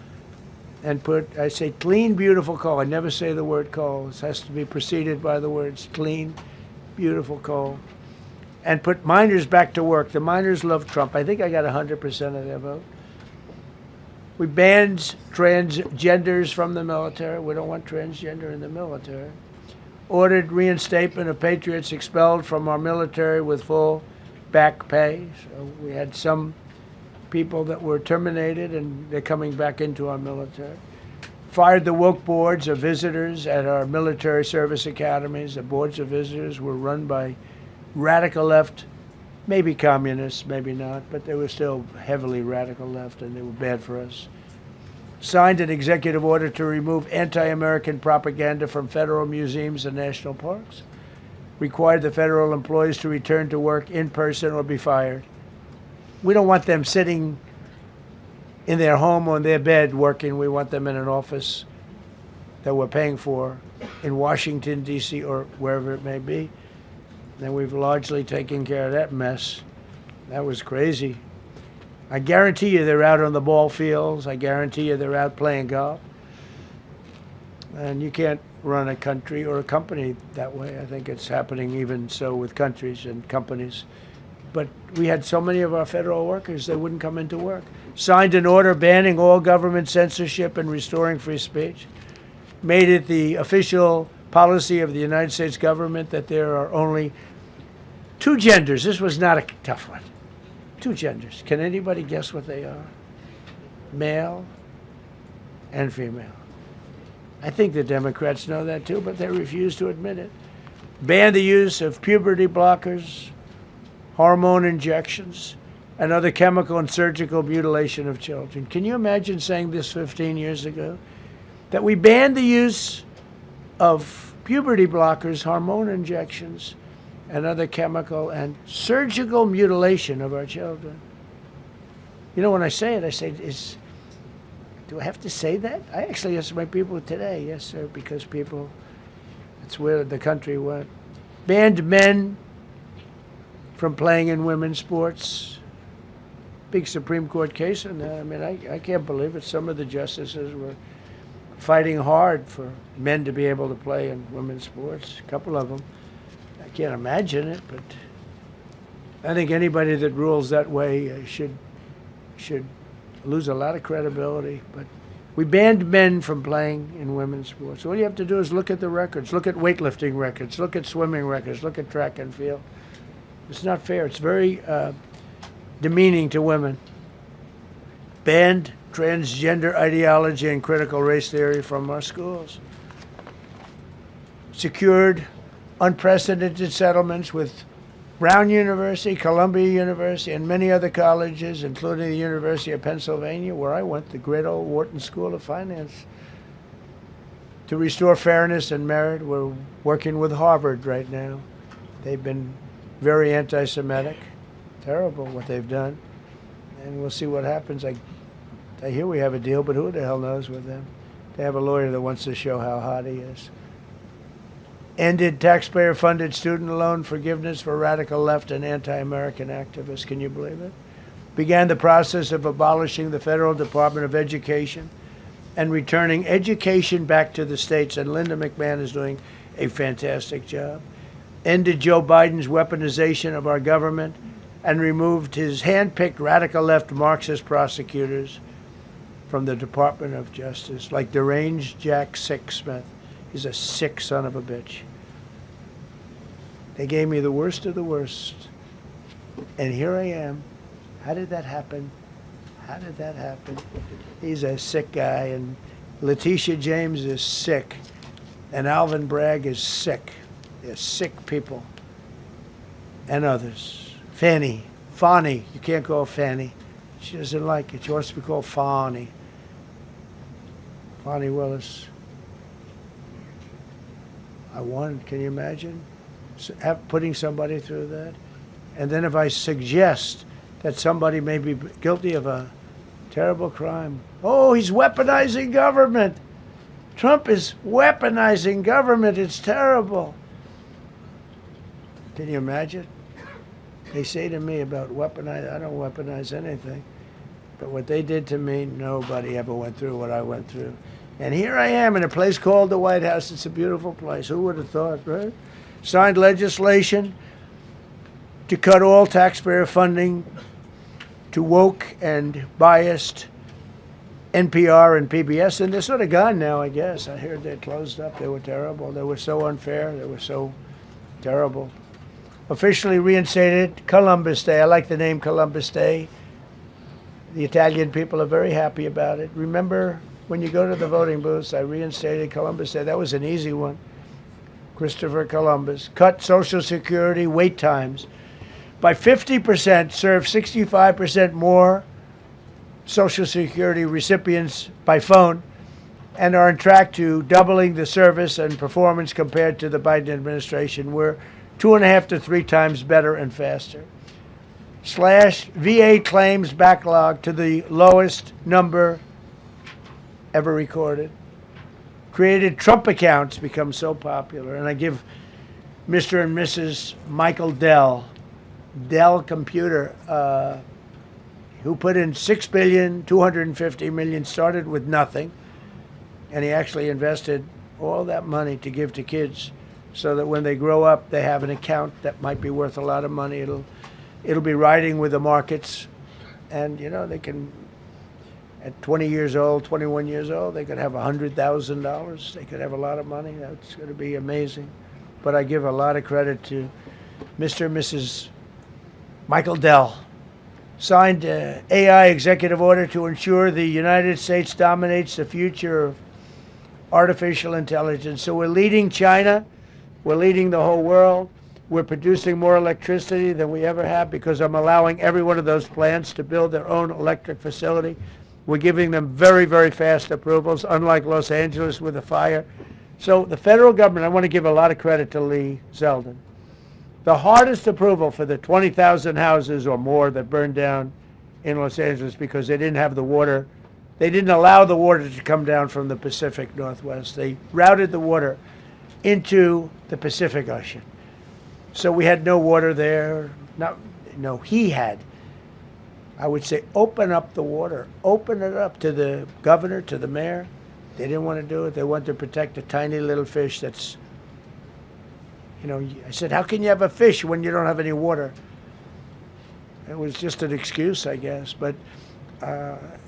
and put, I say clean, beautiful coal. I never say the word coal. This has to be preceded by the words clean, beautiful coal. And put miners back to work. The miners love Trump. I think I got 100% of their vote. We banned transgenders from the military. We don't want transgender in the military. Ordered reinstatement of patriots expelled from our military with full back pay. So we had some people that were terminated, and they're coming back into our military. Fired the woke boards of visitors at our military service academies. The boards of visitors were run by radical left, maybe communists, maybe not, but they were still heavily radical left, and they were bad for us. Signed an executive order to remove anti-American propaganda from federal museums and national parks. Required the federal employees to return to work in person or be fired. We don't want them sitting in their home or in their bed working. We want them in an office that we're paying for in Washington, D.C. or wherever it may be. And we've largely taken care of that mess. That was crazy. I guarantee you they're out on the ball fields. I guarantee you they're out playing golf. And you can't run a country or a company that way. I think it's happening even so with countries and companies. But we had so many of our federal workers, they wouldn't come into work. Signed an order banning all government censorship and restoring free speech. Made it the official policy of the United States government that there are only two genders. This was not a tough one. Two genders. Can anybody guess what they are? Male and female. I think the Democrats know that too, but they refuse to admit it. Ban the use of puberty blockers, hormone injections, and other chemical and surgical mutilation of children. Can you imagine saying this 15 years ago? That we banned the use of puberty blockers, hormone injections, and other chemical and surgical mutilation of our children. You know, when I say it, I say, do I have to say that? I actually asked my people today, yes, sir, because people, that's where the country went. Banned men from playing in women's sports. Big Supreme Court case, and I mean, I can't believe it. Some of the justices were fighting hard for men to be able to play in women's sports. A couple of them. I can't imagine it, but I think anybody that rules that way should lose a lot of credibility. But we banned men from playing in women's sports. All you have to do is look at the records. Look at weightlifting records. Look at swimming records. Look at track and field. It's not fair. It's very demeaning to women. Banned transgender ideology and critical race theory from our schools. Secured unprecedented settlements with Brown University, Columbia University, and many other colleges, including the University of Pennsylvania, where I went, the great old Wharton School of Finance. To restore fairness and merit, we're working with Harvard right now. They've been very anti-Semitic. Terrible what they've done. And we'll see what happens. I hear we have a deal, but who the hell knows with them? They have a lawyer that wants to show how hot he is. Ended taxpayer-funded student loan forgiveness for radical left and anti-American activists. Can you believe it? Began the process of abolishing the Federal Department of Education and returning education back to the states. And Linda McMahon is doing a fantastic job. Ended Joe Biden's weaponization of our government and removed his hand-picked radical left Marxist prosecutors from the Department of Justice, like deranged Jack Smith. He's a sick son of a bitch. They gave me the worst of the worst. And here I am. How did that happen? How did that happen? He's a sick guy, and Letitia James is sick, and Alvin Bragg is sick. They're sick people. And others. Fani, you can't call Fanny. She doesn't like it. She wants to be called Fani. Fani Willis. I won. Can you imagine putting somebody through that? And then if I suggest that somebody may be guilty of a terrible crime, oh, he's weaponizing government. Trump is weaponizing government. It's terrible. Can you imagine? They say to me about weaponize, I don't weaponize anything. But what they did to me, nobody ever went through what I went through. And here I am in a place called the White House. It's a beautiful place. Who would have thought, right? Signed legislation to cut all taxpayer funding to woke and biased NPR and PBS. And they're sort of gone now, I guess. I heard they closed up. They were terrible. They were so unfair. They were so terrible. Officially reinstated Columbus Day. I like the name Columbus Day. The Italian people are very happy about it. Remember, when you go to the voting booths, I reinstated Columbus Day. That was an easy one. Christopher Columbus. Cut Social Security wait times by 50%, serve 65% more Social Security recipients by phone, and are on track to doubling the service and performance compared to the Biden administration. We're 2.5 to 3 times better and faster. Slash VA claims backlog to the lowest number ever recorded. Created Trump accounts become so popular. And I give Mr. and Mrs. Michael Dell Computer, who put in $6.25 billion, started with nothing. And he actually invested all that money to give to kids so that when they grow up, they have an account that might be worth a lot of money. It'll be riding with the markets. And, you know, they can, at 20 years old, 21 years old, they could have $100,000. They could have a lot of money. That's going to be amazing. But I give a lot of credit to Mr. and Mrs. Michael Dell. Signed AI executive order to ensure the United States dominates the future of artificial intelligence. So we're leading China. We're leading the whole world. We're producing more electricity than we ever have because I'm allowing every one of those plants to build their own electric facility. We're giving them very, very fast approvals, unlike Los Angeles with the fire. So the federal government, I want to give a lot of credit to Lee Zeldin. The hardest approval for the 20,000 houses or more that burned down in Los Angeles because they didn't have the water. They didn't allow the water to come down from the Pacific Northwest. They routed the water into the Pacific Ocean. So we had no water there. No, he had. I would say open up the water. Open it up to the governor, to the mayor. They didn't want to do it. They wanted to protect a tiny little fish that's, you know, I said, how can you have a fish when you don't have any water? It was just an excuse, I guess, but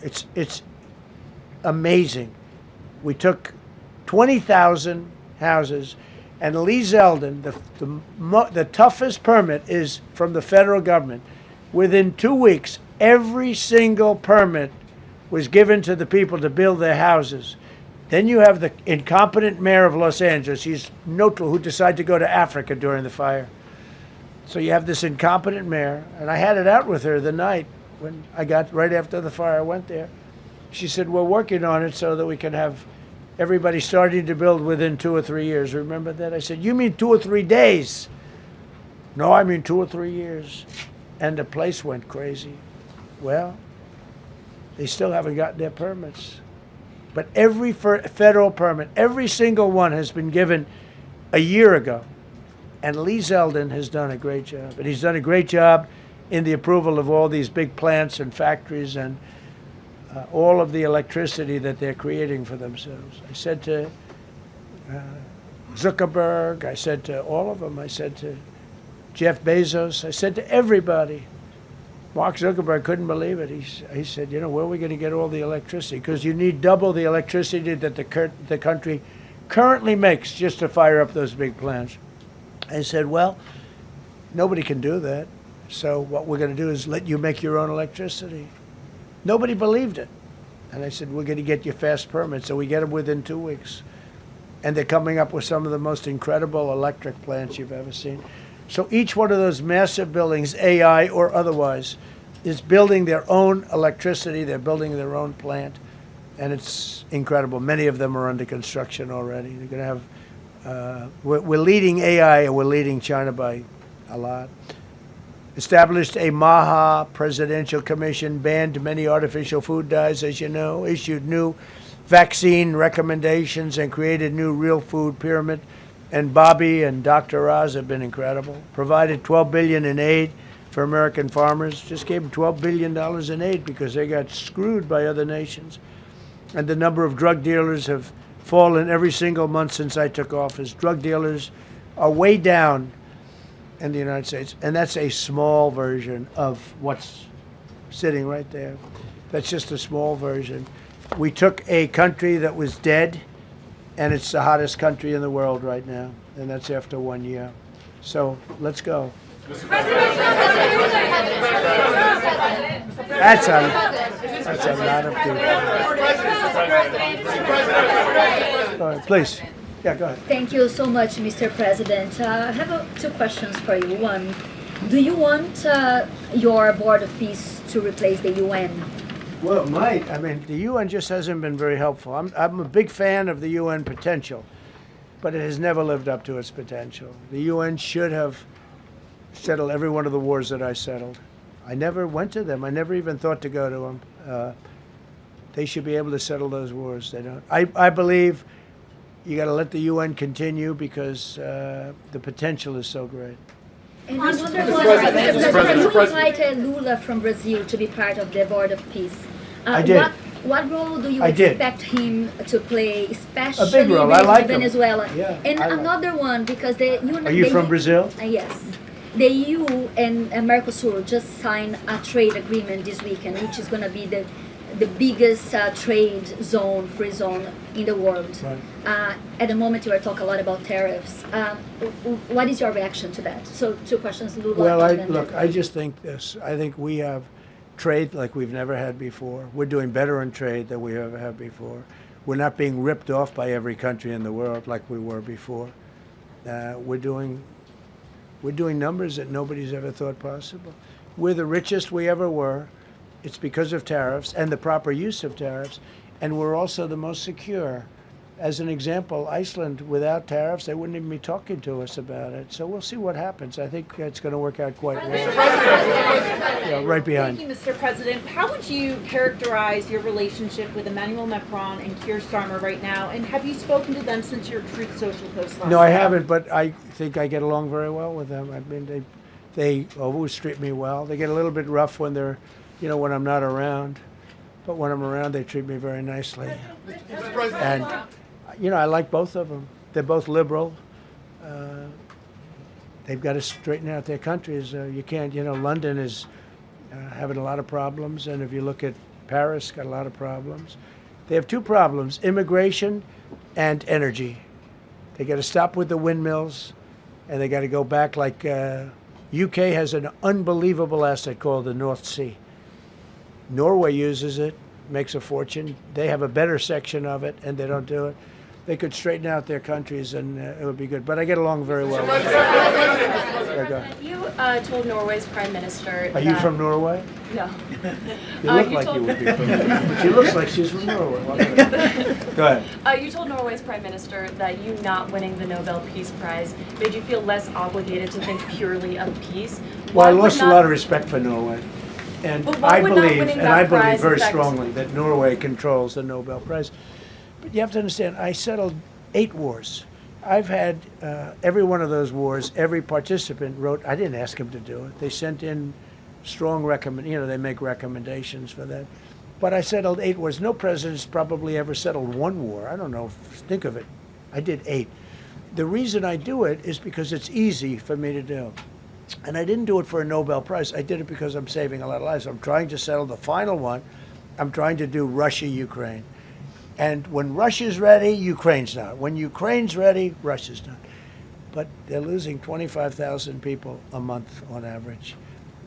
it's amazing. We took 20,000 houses, and Lee Zeldin, the toughest permit is from the federal government. Within 2 weeks, every single permit was given to the people to build their houses. Then you have the incompetent mayor of Los Angeles, he's neutral, who decided to go to Africa during the fire. So you have this incompetent mayor, and I had it out with her the night when I got, right after the fire, I went there. She said, we're working on it so that we can have everybody starting to build within 2 or 3 years. Remember that? I said, you mean 2 or 3 days? No, I mean 2 or 3 years. And the place went crazy. Well, they still haven't gotten their permits. But every federal permit, every single one has been given a year ago. And Lee Zeldin has done a great job. And he's done a great job in the approval of all these big plants and factories and all of the electricity that they're creating for themselves. I said to Zuckerberg, I said to all of them, I said to Jeff Bezos, I said to everybody. Mark Zuckerberg couldn't believe it. He said, you know, where are we going to get all the electricity? Because you need double the electricity that the country currently makes just to fire up those big plants. I said, well, nobody can do that. So what we're going to do is let you make your own electricity. Nobody believed it. And I said, we're going to get you fast permits. So we get them within 2 weeks. And they're coming up with some of the most incredible electric plants you've ever seen. So each one of those massive buildings, AI or otherwise, is building their own electricity. They're building their own plant. And it's incredible. Many of them are under construction already. They're going to have, we're leading AI, and we're leading China by a lot. Established a MAHA presidential commission, banned many artificial food dyes, as you know, issued new vaccine recommendations, and created new real food pyramid. And Bobby and Dr. Oz have been incredible. Provided $12 billion in aid for American farmers. Just gave them $12 billion in aid because they got screwed by other nations. And the number of drug dealers have fallen every single month since I took office. Drug dealers are way down in the United States. And that's a small version of what's sitting right there. That's just a small version. We took a country that was dead, and it's the hottest country in the world right now, and that's after 1 year. So let's go. That's a lot of people. Go ahead, please. Yeah, go ahead. Thank you so much, Mr. President. I have two questions for you. One, do you want your Board of Peace to replace the UN? Well, it might. I mean, the UN just hasn't been very helpful. I'm a big fan of the UN potential, but it has never lived up to its potential. The UN should have settled every one of the wars that I settled. I never went to them. I never even thought to go to them. They should be able to settle those wars. They don't. I believe you got to let the UN continue because the potential is so great. And I wonder, Mr. President, you invited Lula from Brazil to be part of the Board of Peace. I did. What role do you expect him to play, especially a big role. I like Venezuela? Yeah, and another one, because the Are you from Brazil? Yes. The EU and Mercosur just signed a trade agreement this weekend, which is going to be the biggest trade zone, free zone in the world. Right. At the moment, you are talking a lot about tariffs. What is your reaction to that? So, two questions, Lula. Well, I just think this. I think we have trade like we've never had before. We're doing better in trade than we ever have before. We're not being ripped off by every country in the world like we were before. We're doing numbers that nobody's ever thought possible. We're the richest we ever were. It's because of tariffs and the proper use of tariffs, and we're also the most secure. As an example, Iceland, without tariffs, they wouldn't even be talking to us about it. So we'll see what happens. I think it's going to work out quite well. Yeah, right behind. Thank you, Mr. President. How would you characterize your relationship with Emmanuel Macron and Keir Starmer right now? And have you spoken to them since your Truth Social post last No, I night? haven't, but I think I get along very well with them. I mean, they always treat me well. They get a little bit rough when they're, when I'm not around. but when I'm around, they treat me very nicely. And, you know, I like both of them. They're both liberal. They've got to straighten out their countries. You can't, you know, London is having a lot of problems, and if you look at Paris, got a lot of problems. They have two problems, immigration and energy. They got to stop with the windmills, and they got to go back like UK has an unbelievable asset called the North Sea. Norway uses it, makes a fortune. They have a better section of it, and they don't do it. They could straighten out their countries, and it would be good. But I get along very well with them. Yeah, go ahead. You told Norway's prime minister. Are you from Norway? No. You look like you would be from Norway. But she looks like she's from Norway. Go ahead. You told Norway's prime minister that you not winning the Nobel Peace Prize made you feel less obligated to think purely of peace. Well, I lost a lot of respect for Norway. And But why I would not believe, winning and that I believe prize very affect- strongly that Norway controls the Nobel Prize. But you have to understand, I settled 8 wars. I've had every one of those wars, every participant wrote, I didn't ask them to do it. They sent in strong they make recommendations for that. But I settled 8 wars. No president's probably ever settled 1 war. I don't know, think of it. I did 8. The reason I do it is because it's easy for me to do. And I didn't do it for a Nobel Prize. I did it because I'm saving a lot of lives. I'm trying to settle the final one. I'm trying to do Russia-Ukraine. And when Russia's ready, Ukraine's not. When Ukraine's ready, Russia's not. But they're losing 25,000 people a month on average.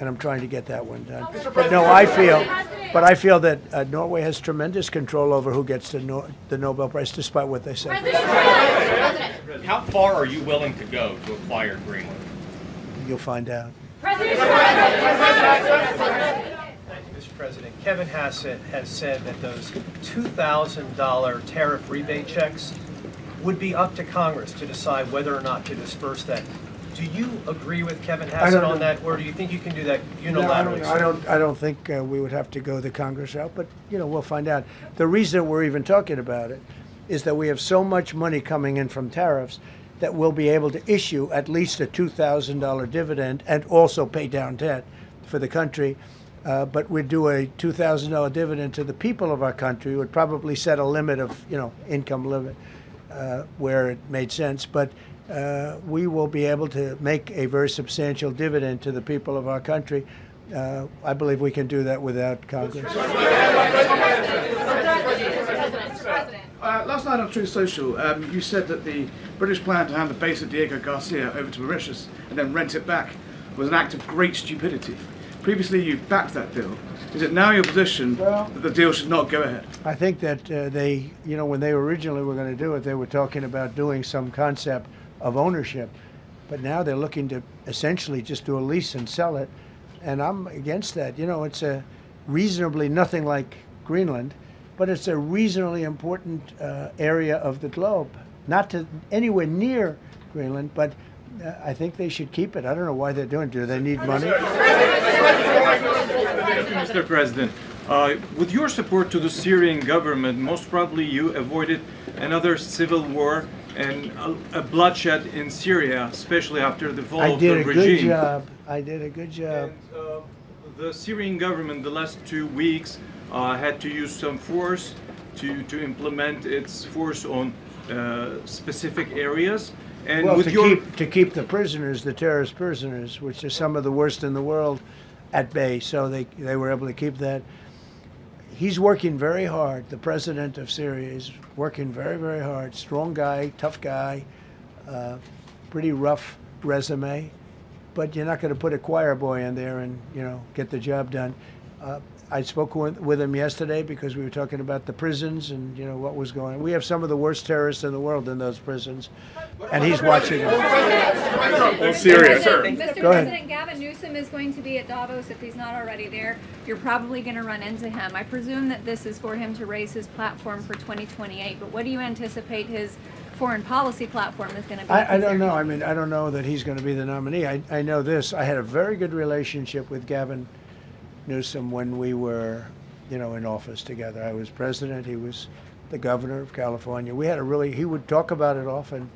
And I'm trying to get that one done. But no, I feel that Norway has tremendous control over who gets the Nobel Prize, despite what they say. How far are you willing to go to acquire Greenland? You'll find out. Mr. President, Kevin Hassett has said that those $2,000 tariff rebate checks would be up to Congress to decide whether or not to disperse that. Do you agree with Kevin Hassett on that, or do you think you can do that unilaterally? No, I don't think we would have to go the Congress route, but we'll find out. The reason we're even talking about it is that we have so much money coming in from tariffs that we'll be able to issue at least a $2,000 dividend and also pay down debt for the country. But we'd do a $2,000 dividend to the people of our country. We would probably set a limit of, income limit where it made sense. But we will be able to make a very substantial dividend to the people of our country. I believe we can do that without Congress. Last night on Truth Social, you said that the British plan to hand the base of Diego Garcia over to Mauritius and then rent it back was an act of great stupidity. Previously, you've backed that deal. Is it now your position that the deal should not go ahead? I think that they, when they originally were going to do it, they were talking about doing some concept of ownership. But now they're looking to essentially just do a lease and sell it. And I'm against that. It's a reasonably nothing like Greenland, but it's a reasonably important area of the globe. Not to anywhere near Greenland, but I think they should keep it. I don't know why they're doing it. Do they need money? Mr. President, with your support to the Syrian government, most probably you avoided another civil war and a bloodshed in Syria, especially after the fall of the regime. I did a good job. I did a good job. And, the Syrian government, the last 2 weeks, had to use some force to implement its force on specific areas. And well, with to keep the prisoners, the terrorist prisoners, which are some of the worst in the world, at bay. So they were able to keep that. He's working very hard. The president of Syria is working very, very hard. Strong guy, tough guy, pretty rough resume. But you're not going to put a choir boy in there and get the job done. I spoke with him yesterday because we were talking about the prisons and what was going on. We have some of the worst terrorists in the world in those prisons, and he's watching them. Syria, sir. Mr. Go ahead. President, Gavin Newsom is going to be at Davos if he's not already there. You're probably going to run into him. I presume that this is for him to raise his platform for 2028. But what do you anticipate his foreign policy platform is going to be? I don't know. I mean, I don't know that he's going to be the nominee. I know this. I had a very good relationship with Gavin Newsom when we were, in office together. I was president. He was the governor of California. We had he would talk about it often,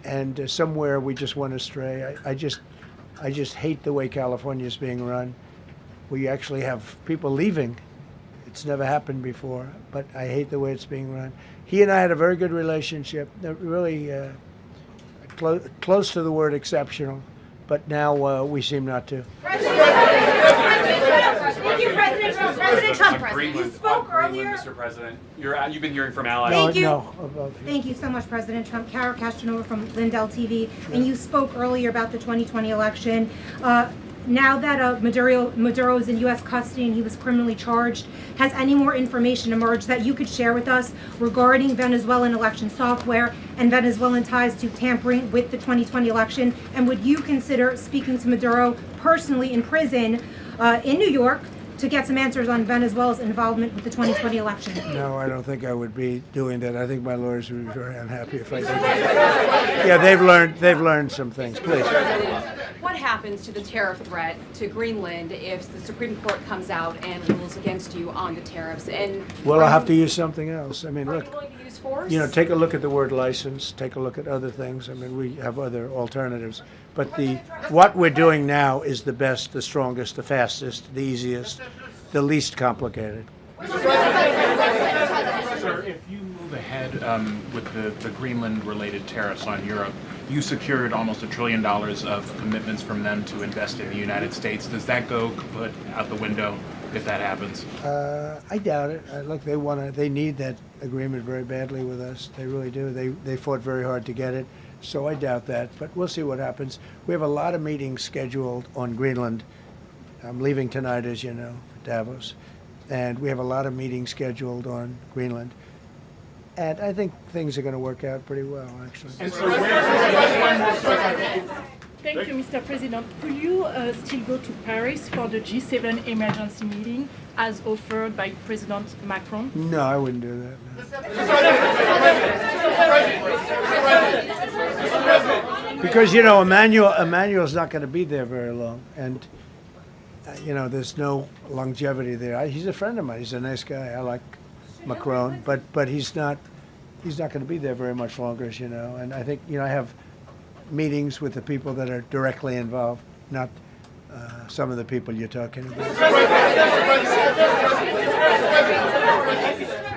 and somewhere we just went astray. I just hate the way California is being run. We actually have people leaving. It's never happened before, but I hate the way it's being run. He and I had a very good relationship, really close to the word exceptional, but now we seem not to. Thank you, President Trump. President Trump, you spoke earlier. Mr. President, you've been hearing from allies. Thank you. No, Thank you so much, President Trump. Cara Castanova from Lindell TV. And you spoke earlier about the 2020 election. Now that Maduro is in U.S. custody and he was criminally charged, has any more information emerged that you could share with us regarding Venezuelan election software and Venezuelan ties to tampering with the 2020 election? And would you consider speaking to Maduro personally in prison in New York to get some answers on Venezuela's involvement with the 2020 election? No, I don't think I would be doing that. I think my lawyers would be very unhappy if I did that. Yeah, they've learned some things. Please. What happens to the tariff threat to Greenland if the Supreme Court comes out and rules against you on the tariffs? And Well, I'll have to use something else. I mean, are look, you willing to use force? you know, take a look at the word license. Take a look at other things. I mean, we have other alternatives. But what we're doing now is the best, the strongest, the fastest, the easiest, the least complicated. Sir, if you move ahead with the Greenland-related tariffs on Europe, you secured almost $1 trillion of commitments from them to invest in the United States. Does that go kaput out the window if that happens? I doubt it. Look, they need that agreement very badly with us. They really do. They fought very hard to get it. So I doubt that, but we'll see what happens. We have a lot of meetings scheduled on Greenland. I'm leaving tonight, as you know, for Davos. And we have a lot of meetings scheduled on Greenland. And I think things are going to work out pretty well, actually. Thank you, Mr. President. Will you still go to Paris for the G7 emergency meeting as offered by President Macron? No, I wouldn't do that. No. Because, you know, Emmanuel's not going to be there very long. And, you know, there's no longevity there. He's a friend of mine. He's a nice guy. I like Macron. But he's not going to be there very much longer, as you know. And I think, you know, I have meetings with the people that are directly involved, not some of the people you're talking about.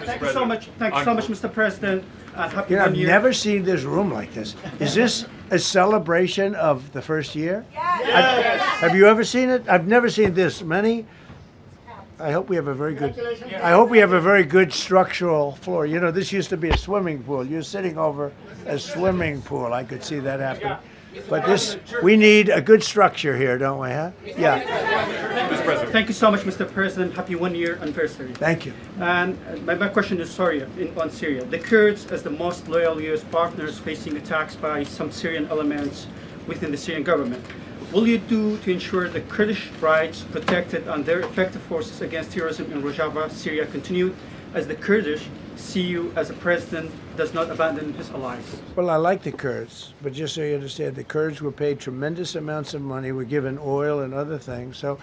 Thank you so much. Thank you so much, Mr. President. Happy I've New Year. never seen this room like this. Is this a celebration of the first year? Yes. Have you ever seen it? I've never seen this many. I hope we have a very good. I hope we have a very good structural floor. You know, this used to be a swimming pool. You're sitting over a swimming pool. I could see that happen. But we need a good structure here, don't we? Huh? Yeah. Mr. President. Thank you so much, Mr. President. Happy 1 year anniversary. Thank you. And my question is on Syria. The Kurds, as the most loyal U.S. partners, facing attacks by some Syrian elements within the Syrian government. Will you do to ensure the Kurdish rights protected and their effective forces against terrorism in Rojava, Syria continued, as the Kurdish see you as a president does not abandon his allies? Well, I like the Kurds, but just so you understand, the Kurds were paid tremendous amounts of money, were given oil and other things, so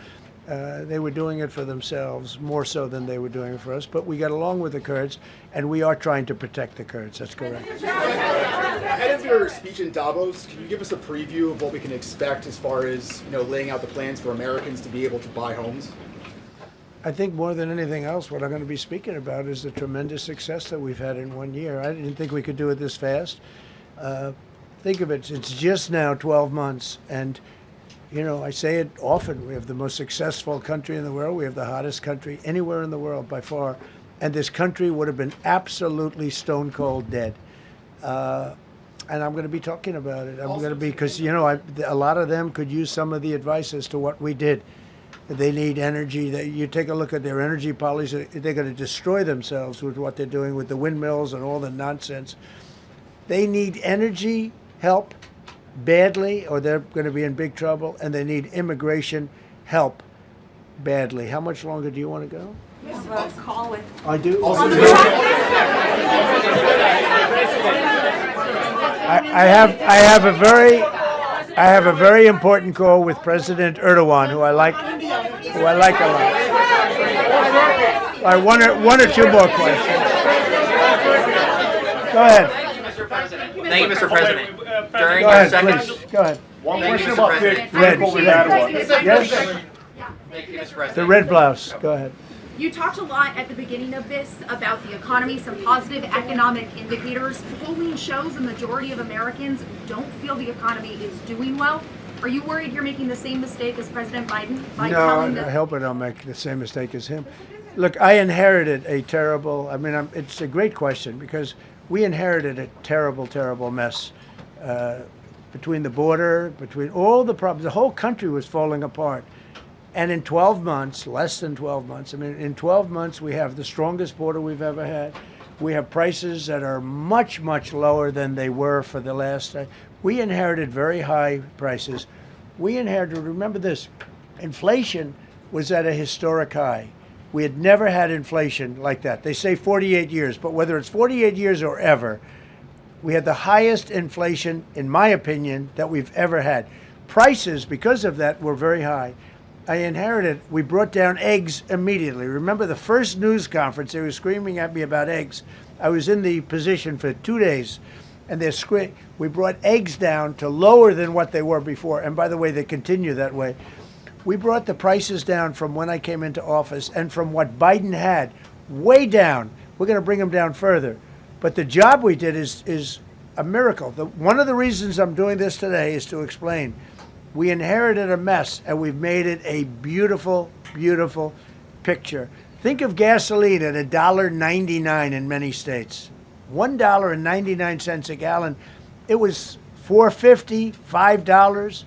they were doing it for themselves, more so than they were doing it for us, but we got along with the Kurds, and we are trying to protect the Kurds, that's correct. Ahead of your speech in Davos, can you give us a preview of what we can expect as far as, you know, laying out the plans for Americans to be able to buy homes? I think more than anything else, what I'm going to be speaking about is the tremendous success that we've had in 1 year. I didn't think we could do it this fast. Think of it, it's just now 12 months, and you know, I say it often, we have the most successful country in the world, we have the hottest country anywhere in the world by far, and this country would have been absolutely stone cold dead. And I'm going to be talking about it. I'm going to be, because, you know, a lot of them could use some of the advice as to what we did. They need energy. You take a look at their energy policy, they're going to destroy themselves with what they're doing with the windmills and all the nonsense. They need energy help badly, or they're going to be in big trouble, and they need immigration help badly. How much longer do you want to go? Call it. I do. I have a very important call with President Erdogan, who I like a lot. All right, one or two more questions. Go ahead. Thank you, Mr. President. During Go ahead, your second, please. Go ahead. One question about the red. Yes. Thank you, Mr. President. The red blouse. Go ahead. You talked a lot at the beginning of this about the economy, some positive economic indicators. Polling shows a majority of Americans don't feel the economy is doing well. Are you worried you're making the same mistake as President Biden by telling No, the... I hope I don't make the same mistake as him. Look, I inherited a terrible, it's a great question because we inherited a terrible, terrible mess between the border, between all the problems. The whole country was falling apart. And in 12 months, less than 12 months, in 12 months, we have the strongest border we've ever had. We have prices that are much, much lower than they were for the last time. We inherited very high prices. We inherited, remember this, inflation was at a historic high. We had never had inflation like that. They say 48 years, but whether it's 48 years or ever, we had the highest inflation, in my opinion, that we've ever had. Prices, because of that, were very high. I inherited, we brought down eggs immediately. Remember the first news conference, they were screaming at me about eggs. I was in the position for 2 days, and we brought eggs down to lower than what they were before. And by the way, they continue that way. We brought the prices down from when I came into office and from what Biden had, way down. We're going to bring them down further. But the job we did is a miracle. One of the reasons I'm doing this today is to explain. We inherited a mess, and we've made it a beautiful, beautiful picture. Think of gasoline at $1.99 in many states. $1.99 a gallon. It was $4.50, $5,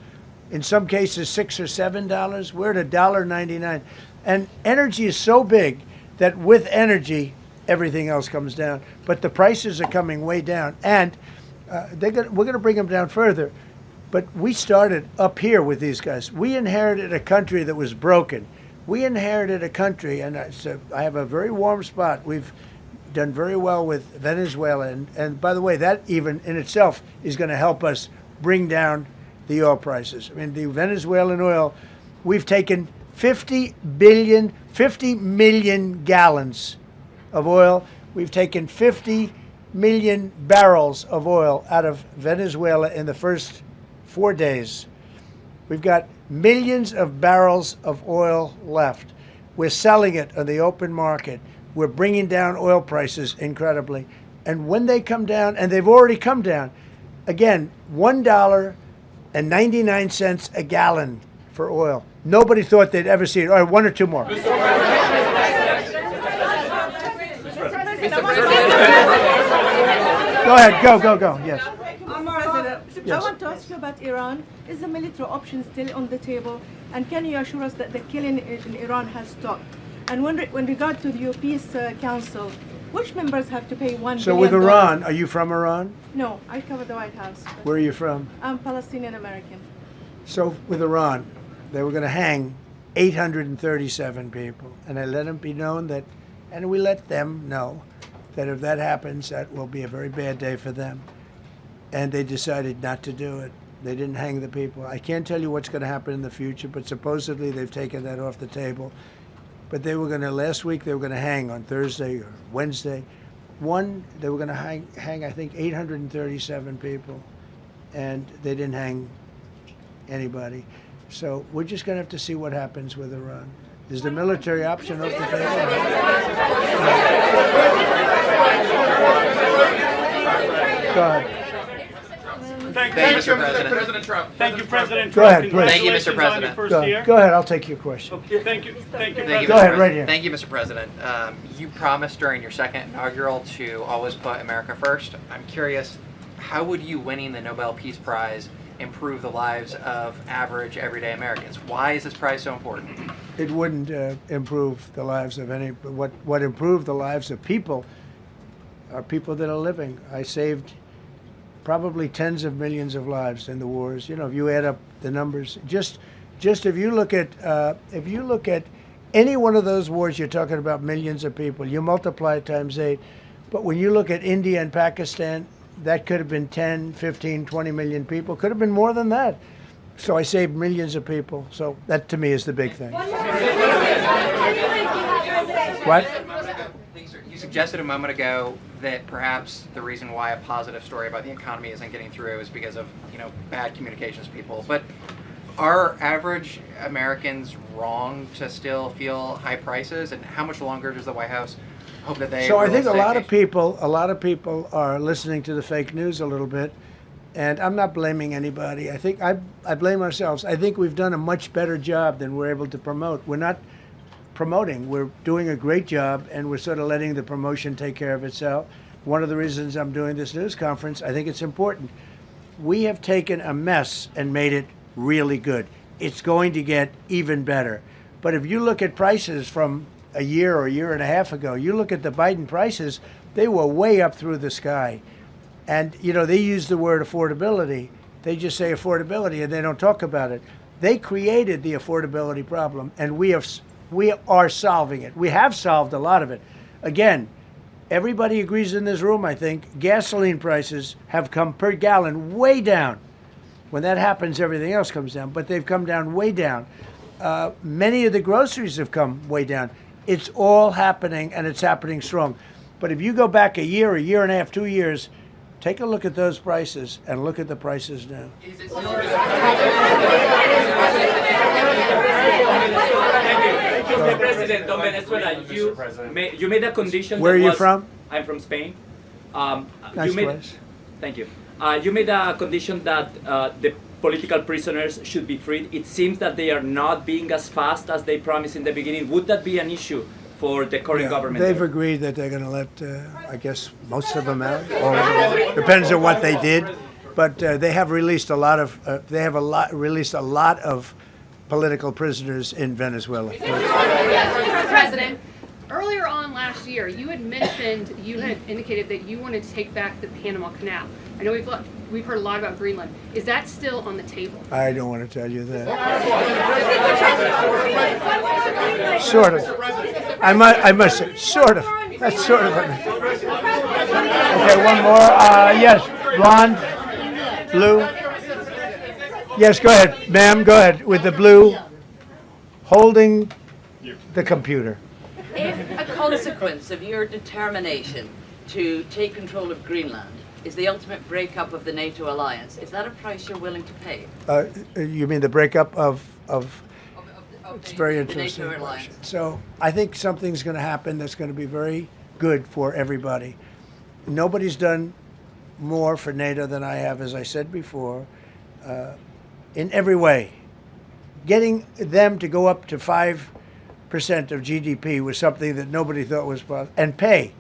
in some cases $6 or $7. We're at $1.99. And energy is so big that with energy, everything else comes down. But the prices are coming way down, and we're going to bring them down further. But we started up here with these guys. We inherited a country that was broken. We inherited a country, and I have a very warm spot. We've done very well with Venezuela. And by the way, that even in itself is going to help us bring down the oil prices. The Venezuelan oil, we've taken 50 million gallons of oil. We've taken 50 million barrels of oil out of Venezuela in the first 4 days. We've got millions of barrels of oil left. We're selling it on the open market. We're bringing down oil prices incredibly. And when they come down, and they've already come down, again, $1.99 a gallon for oil. Nobody thought they'd ever see it. All right, one or two more. Go ahead, go, yes. President, Yes. I want to ask you about Iran. Is the military option still on the table? And can you assure us that the killing in Iran has stopped? And when regard to the Peace Council, which members have to pay $1 billion? So with Iran, are you from Iran? No, I cover the White House. Where are you from? I'm Palestinian American. So with Iran, they were going to hang 837 people. And I let them be known that, and we let them know that if that happens, that will be a very bad day for them. And they decided not to do it. They didn't hang the people. I can't tell you what's going to happen in the future, but supposedly they've taken that off the table. But they were going to, last week, they were going to hang on Thursday or Wednesday. They were going to hang, I think, 837 people. And they didn't hang anybody. So we're just going to have to see what happens with Iran. Is the military option off the table? Go ahead. Thank you, Mr. President. President Trump. Thank you, President Go Trump. ahead, please. Thank you, Mr. President. Go ahead, I'll take your question. Okay, thank you. Thank you, Thank you, Go Mr. ahead, President. right here. Thank you, Mr. President. You promised during your second inaugural to always put America first. I'm curious, how would you winning the Nobel Peace Prize improve the lives of average, everyday Americans? Why is this prize so important? It wouldn't improve the lives of any. What improved the lives of people are people that are living. I saved probably tens of millions of lives in the wars. You know, if you add up the numbers, just if you look at any one of those wars, you're talking about millions of people. You multiply it times 8. But when you look at India and Pakistan, that could have been 10, 15, 20 million people. Could have been more than that. So I saved millions of people. So that to me is the big thing. What? You suggested a moment ago that perhaps the reason why a positive story about the economy isn't getting through is because of, bad communications people. But Are average Americans wrong to still feel high prices? And how much longer does the White House hope that they? So I think a lot of people are listening to the fake news a little bit, and I'm not blaming anybody. I think I blame ourselves. I think we've done a much better job than we're able to promote. We're not promoting. We're doing a great job, and we're sort of letting the promotion take care of itself. One of the reasons I'm doing this news conference, I think it's important. We have taken a mess and made it really good. It's going to get even better. But if you look at prices from a year or a year and a half ago, you look at the Biden prices, they were way up through the sky. And, you know, they use the word affordability. They just say affordability and they don't talk about it. They created the affordability problem, and we are solving it. We have solved a lot of it. Again, everybody agrees in this room, I think, gasoline prices have come per gallon way down. When that happens, everything else comes down, but they've come down way down. Many of the groceries have come way down. It's all happening, and it's happening strong. But if you go back a year and a half, 2 years, take a look at those prices and look at the prices now. Mr. President of Venezuela, you made a condition. Where are you from? I'm from Spain. Nice place. Thank you. You made a condition that the political prisoners should be freed. It seems that they are not being as fast as they promised in the beginning. Would that be an issue for the current government? They've agreed that they're going to let, I guess, most of them out. Or depends on what they did, but they have released a lot of. Released a lot of political prisoners in Venezuela. Mr. President, earlier on last year, you had indicated that you wanted to take back the Panama Canal. I know we've heard a lot about Greenland. Is that still on the table? I don't want to tell you that. Sort of. I must say, sort of. That's sort of. Okay, one more. Yes, blonde, blue. Yes, go ahead, ma'am. Go ahead with the blue, holding the computer. If a consequence of your determination to take control of Greenland is the ultimate breakup of the NATO alliance, is that a price you're willing to pay? You mean the breakup of it's very interesting. NATO alliance. So I think something's going to happen that's going to be very good for everybody. Nobody's done more for NATO than I have, as I said before, in every way. Getting them to go up to 5% of GDP was something that nobody thought was possible, and pay.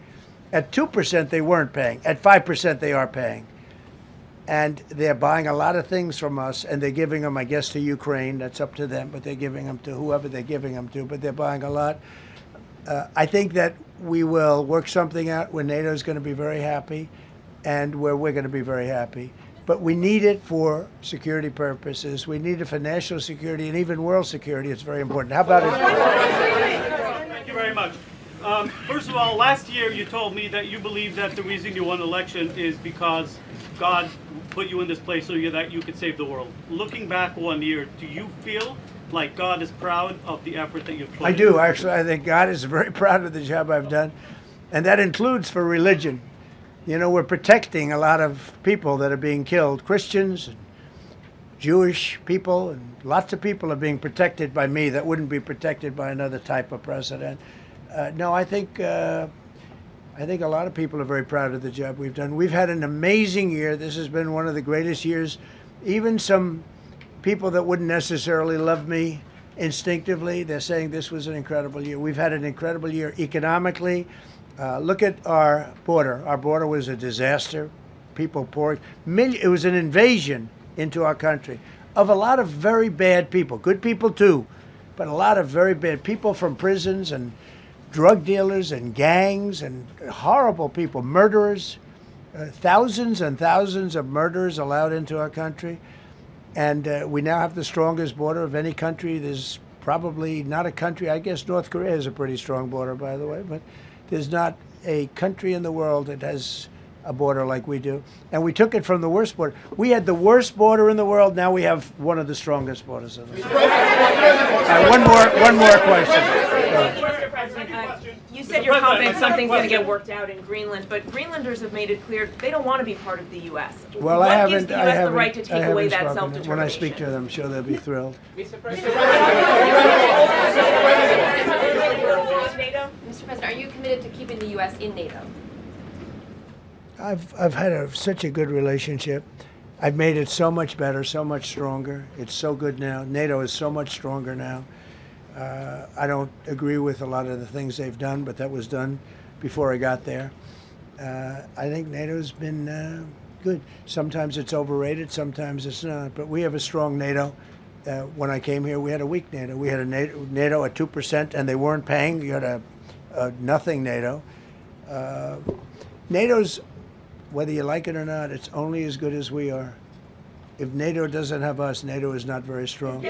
At 2%, they weren't paying. At 5%, they are paying. And they're buying a lot of things from us, and they're giving them, I guess, to Ukraine. That's up to them, but they're giving them to whoever they're giving them to, but they're buying a lot. I think that we will work something out where NATO is going to be very happy and where we're going to be very happy. But we need it for security purposes. We need it for national security and even world security. It's very important. How about it? Thank you very much. First of all, last year you told me that you believe that the reason you won the election is because God put you in this place so that you could save the world. Looking back 1 year, do you feel like God is proud of the effort that you've put in? I do, actually. I think God is very proud of the job I've done. And that includes for religion. You know, we're protecting a lot of people that are being killed. Christians, and Jewish people, and lots of people are being protected by me that wouldn't be protected by another type of president. No, I think a lot of people are very proud of the job we've done. We've had an amazing year. This has been one of the greatest years. Even some people that wouldn't necessarily love me instinctively, they're saying this was an incredible year. We've had an incredible year economically. Look at our border. Our border was a disaster. People poured. It was an invasion into our country of a lot of very bad people. Good people too, but a lot of very bad people from prisons and drug dealers and gangs and horrible people, murderers, thousands and thousands of murderers allowed into our country. And we now have the strongest border of any country. There's probably not a country, I guess North Korea has a pretty strong border, by the way, but there's not a country in the world that has a border like we do. And we took it from the worst border. We had the worst border in the world. Now we have one of the strongest borders in the world. One more question. Mr. President, you said you're confident something's going to get worked out in Greenland, but Greenlanders have made it clear they don't want to be part of the U.S. Well, what I haven't. gives the U.S. the right to take away that spoken. self-determination? When I speak to them, I'm sure they'll be thrilled. Mr. President, are you committed to keeping the U.S. in NATO? I've had such a good relationship. I've made it so much better, so much stronger. It's so good now. NATO is so much stronger now. I don't agree with a lot of the things they've done, but that was done before I got there. I think NATO's been good. Sometimes it's overrated, sometimes it's not. But we have a strong NATO. When I came here, we had a weak NATO. We had a NATO at 2%, and they weren't paying. You had a nothing NATO. NATO's, whether you like it or not, it's only as good as we are. If NATO doesn't have us, NATO is not very strong.